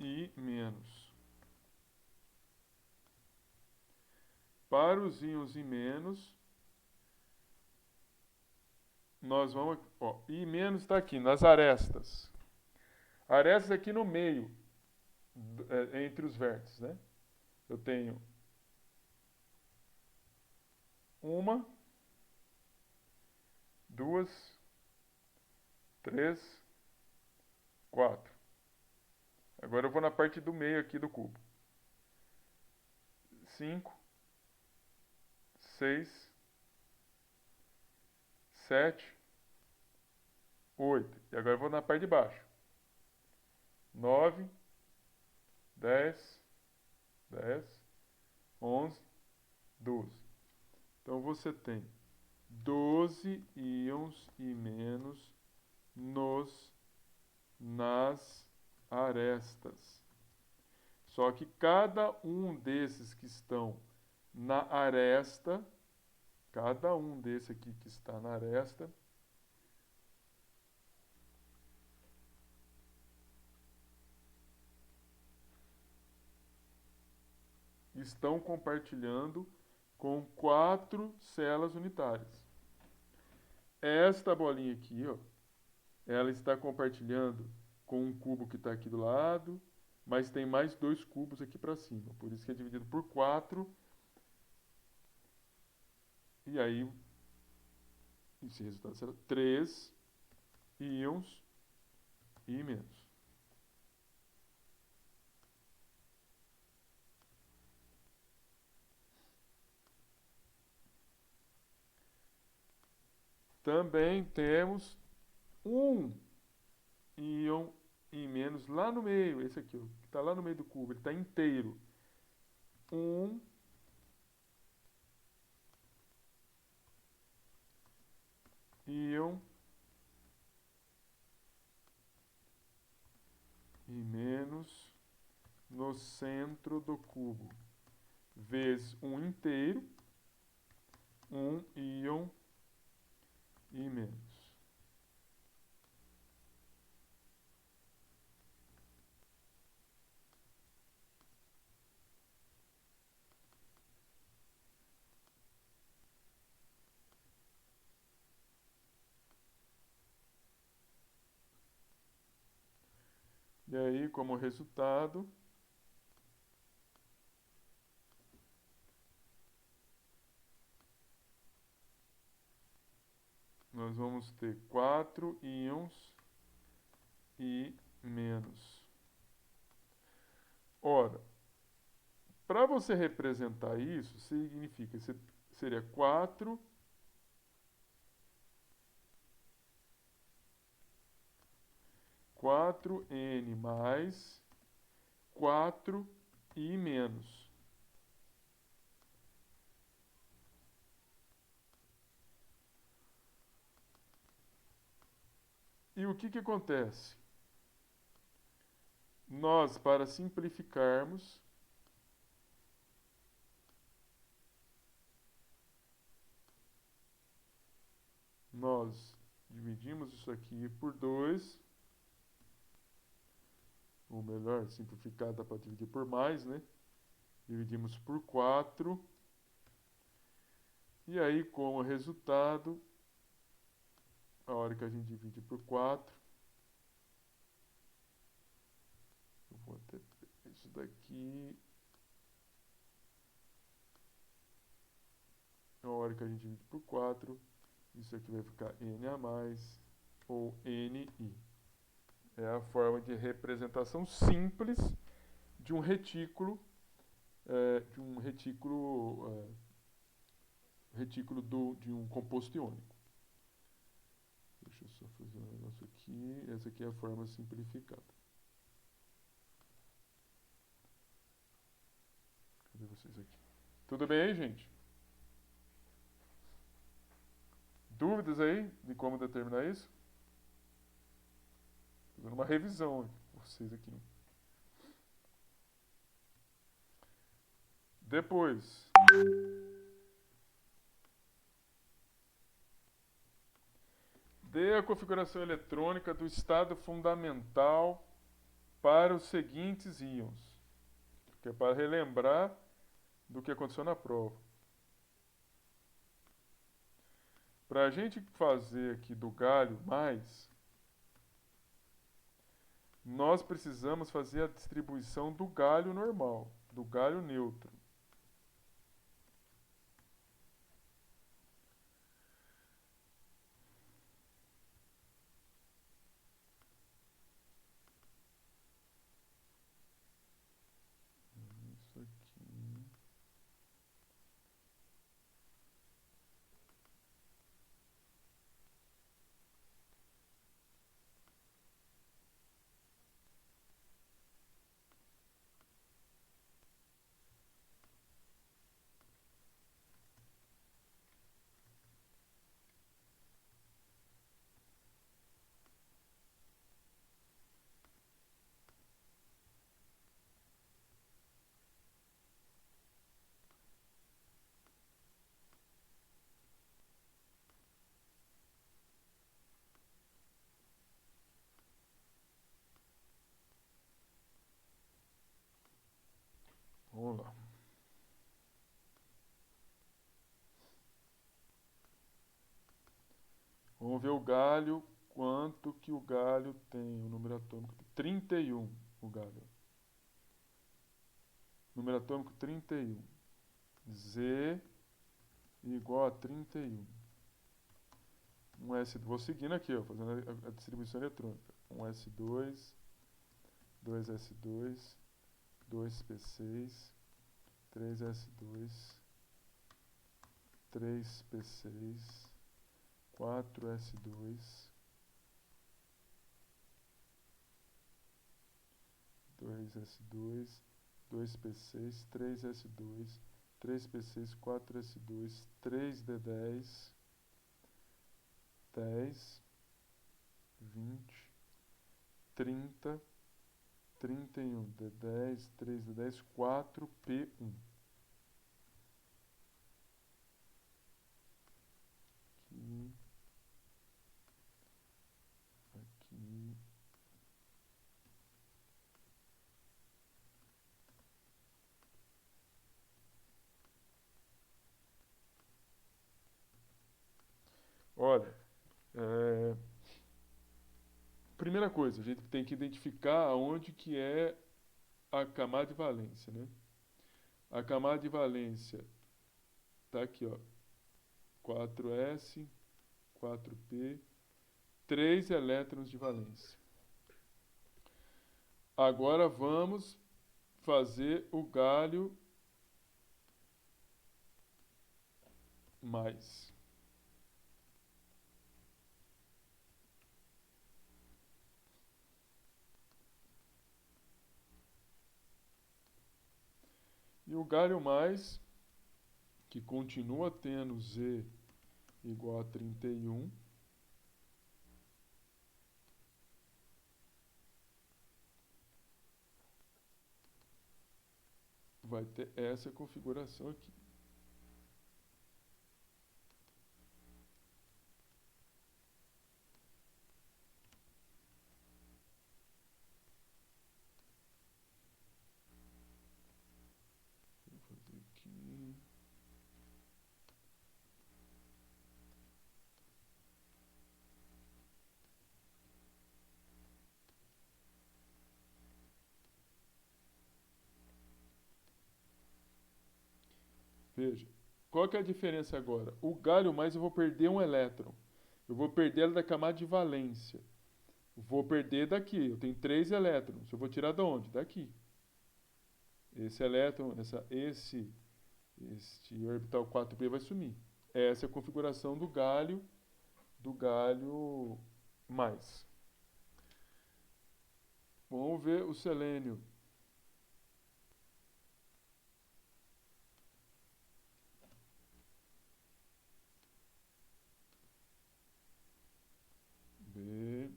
I-. Para os íons I-, nós vamos... Ó, I- está aqui, nas arestas. Arestas aqui no meio, entre os vértices, né? Eu tenho uma, 2, 3, 4. Agora eu vou na parte do meio aqui do cubo. 5, 6, 7, 8. E agora eu vou na parte de baixo. 9, 10, 11, 12. Então você tem 12 íons e menos nas arestas. Só que cada um desses que estão na aresta, cada um desse aqui que está na aresta, estão compartilhando com 4 células unitárias. Esta bolinha aqui, ó, ela está compartilhando com um cubo que está aqui do lado, mas tem mais 2 cubos aqui para cima. Por isso que é dividido por 4. E aí, esse resultado será 3 íons e menos. Também temos um íon e menos lá no meio. Esse aqui, ó, que está lá no meio do cubo, ele está inteiro. Um íon e menos no centro do cubo, vezes um inteiro, um íon e menos. E aí, como resultado, nós vamos ter 4 íons e menos. Ora, para você representar isso, significa, seria 4 N mais 4 I menos. E o que acontece? Nós, para simplificarmos, nós dividimos isso aqui por 2. Ou melhor, simplificar dá para dividir por mais, né? Dividimos por 4. E aí, como resultado, a hora que a gente divide por 4, eu vou até isso daqui, a hora que a gente divide por 4, isso aqui vai ficar n a mais, ou ni. É a forma de representação simples de um retículo, de um composto iônico. Deixa eu só fazer um negócio aqui. Essa aqui é a forma simplificada. Cadê vocês aqui? Tudo bem aí, gente? Dúvidas aí de como determinar isso? Estou dando uma revisão para vocês aqui. Depois, dê a configuração eletrônica do estado fundamental para os seguintes íons, que é para relembrar do que aconteceu na prova. Para a gente fazer aqui do galho mais, nós precisamos fazer a distribuição do galho normal, do galho neutro. Isso aqui. Vamos lá. Vamos ver o galho, quanto que o galho tem, o número atômico. 31, o galho. Número atômico 31. Z igual a 31. Vou seguindo aqui, ó, fazendo a distribuição eletrônica. 1s2, 2s2, 2p6, 3s2, 3p6, 4s2, 2s2, 2p6, 3s2, 3p6, 4s2, 3d10, 10, 20, 30, 31, D10, 3D10, 4P1. Aqui. Olha, primeira coisa, a gente tem que identificar onde que é a camada de valência, né? A camada de valência tá aqui, ó. 4s, 4p, 3 elétrons de valência. Agora vamos fazer o galho mais. E o galho mais, que continua tendo Z igual a 31, vai ter essa configuração aqui. Vou fazer aqui. Veja, qual que é a diferença agora? O galho mais eu vou perder um elétron. Eu vou perder ela da camada de valência. Vou perder daqui. Eu tenho 3 elétrons. Eu vou tirar de onde? Daqui. Esse elétron, este orbital 4p vai sumir. Essa é a configuração do galho mais. Vamos ver o selênio. B,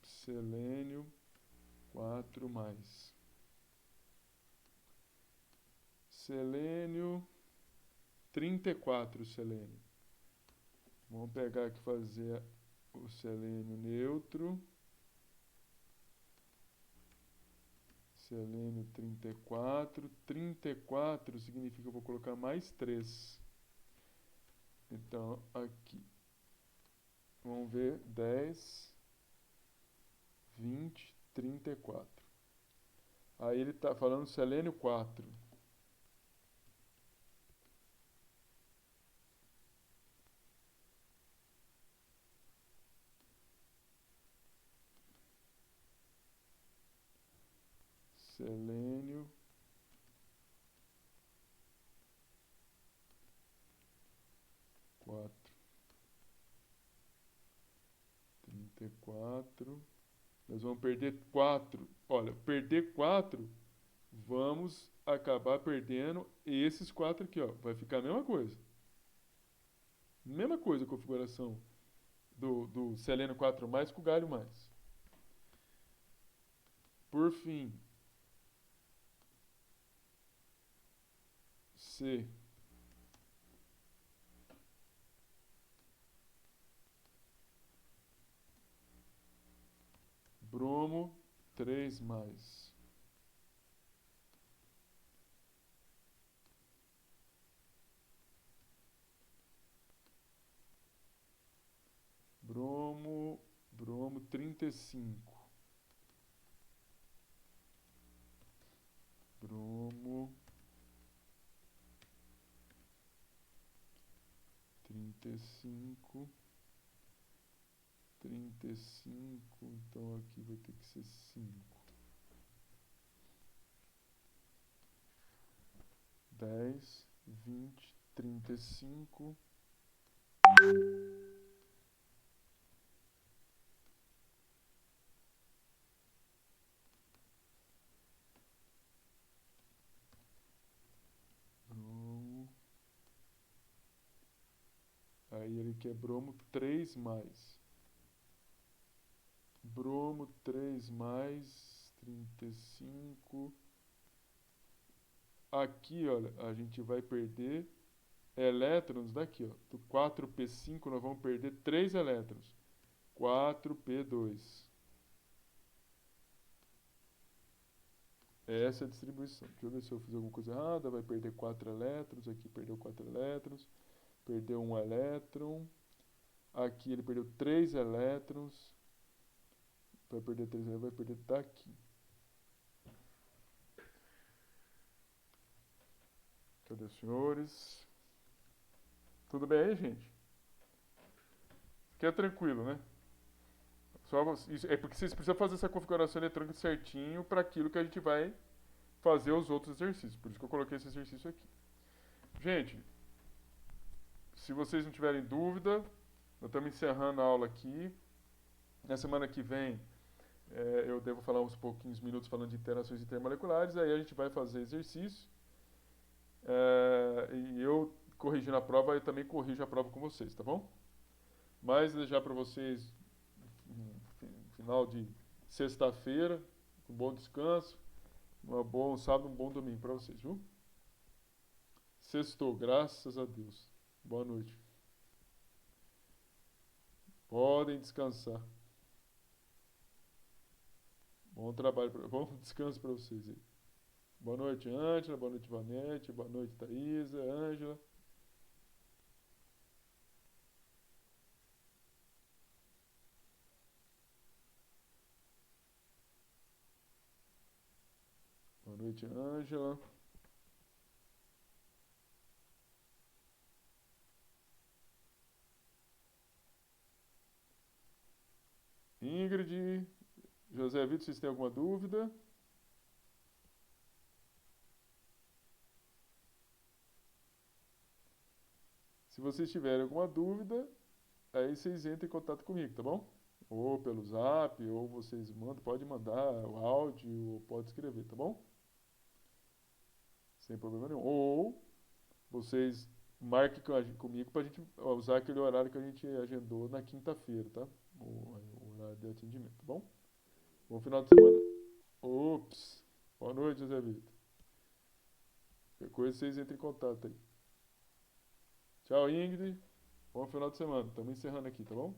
selênio 4 mais. Selênio 34 selênio. Vamos pegar aqui e fazer o selênio neutro. Selênio 34. 34 significa que eu vou colocar mais 3. Então, aqui. Vamos ver. 10, 20, 34. Aí ele está falando selênio 4. Selênio 4. 34. Nós vamos perder 4. Olha, perder 4, vamos acabar perdendo esses 4 aqui, ó. Vai ficar a mesma coisa. Mesma coisa a configuração do selênio 4 mais com o galho mais. Por fim, C. Bromo 3 mais. Bromo 35. Bromo 35. 35, então aqui vai ter que ser 5. 10, 20, 35. Bromo. Aí ele quer bromo 3 mais. Bromo 3 mais 35. Aqui, olha, a gente vai perder elétrons daqui, ó. Do 4p5 nós vamos perder 3 elétrons. 4p2. Essa é a distribuição. Deixa eu ver se eu fiz alguma coisa errada. Vai perder 4 elétrons. Aqui perdeu 4 elétrons. Perdeu 1 elétron. Aqui ele perdeu 3 elétrons. Vai perder 3 elétrons. Vai perder daqui. Cadê os senhores? Tudo bem aí, gente? Aqui é tranquilo, né? Isso, é porque vocês precisam fazer essa configuração eletrônica certinho para aquilo que a gente vai fazer os outros exercícios. Por isso que eu coloquei esse exercício aqui. Gente, se vocês não tiverem dúvida, nós estamos encerrando a aula aqui. Na semana que vem, eu devo falar uns pouquinhos minutos falando de interações intermoleculares. Aí a gente vai fazer exercício. E eu corrigindo a prova, eu também corrijo a prova com vocês, tá bom? Mas desejar para vocês um final de sexta-feira, um bom descanso, um bom sábado, um bom domingo para vocês, viu? Sextou, graças a Deus. Boa noite. Podem descansar. Bom trabalho, bom descanso para vocês aí. Boa noite, Ângela. Boa noite, Vanete. Boa noite, Thaisa, Ângela. Boa noite, Ângela. Ingrid, José Vitor, vocês têm alguma dúvida? Se vocês tiverem alguma dúvida, aí vocês entrem em contato comigo, tá bom? Ou pelo zap, ou vocês mandam, pode mandar o áudio, ou pode escrever, tá bom? Sem problema nenhum. Ou vocês marquem comigo pra gente usar aquele horário que a gente agendou na quinta-feira, tá? O horário de atendimento, tá bom? Bom final de semana. Ops. Boa noite, José Vitor. Qualquer coisa, vocês entrem em contato aí. Tchau, Ingrid. Bom final de semana. Estamos encerrando aqui, tá bom?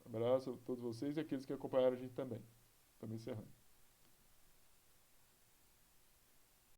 Abraço a todos vocês e aqueles que acompanharam a gente também. Estamos encerrando.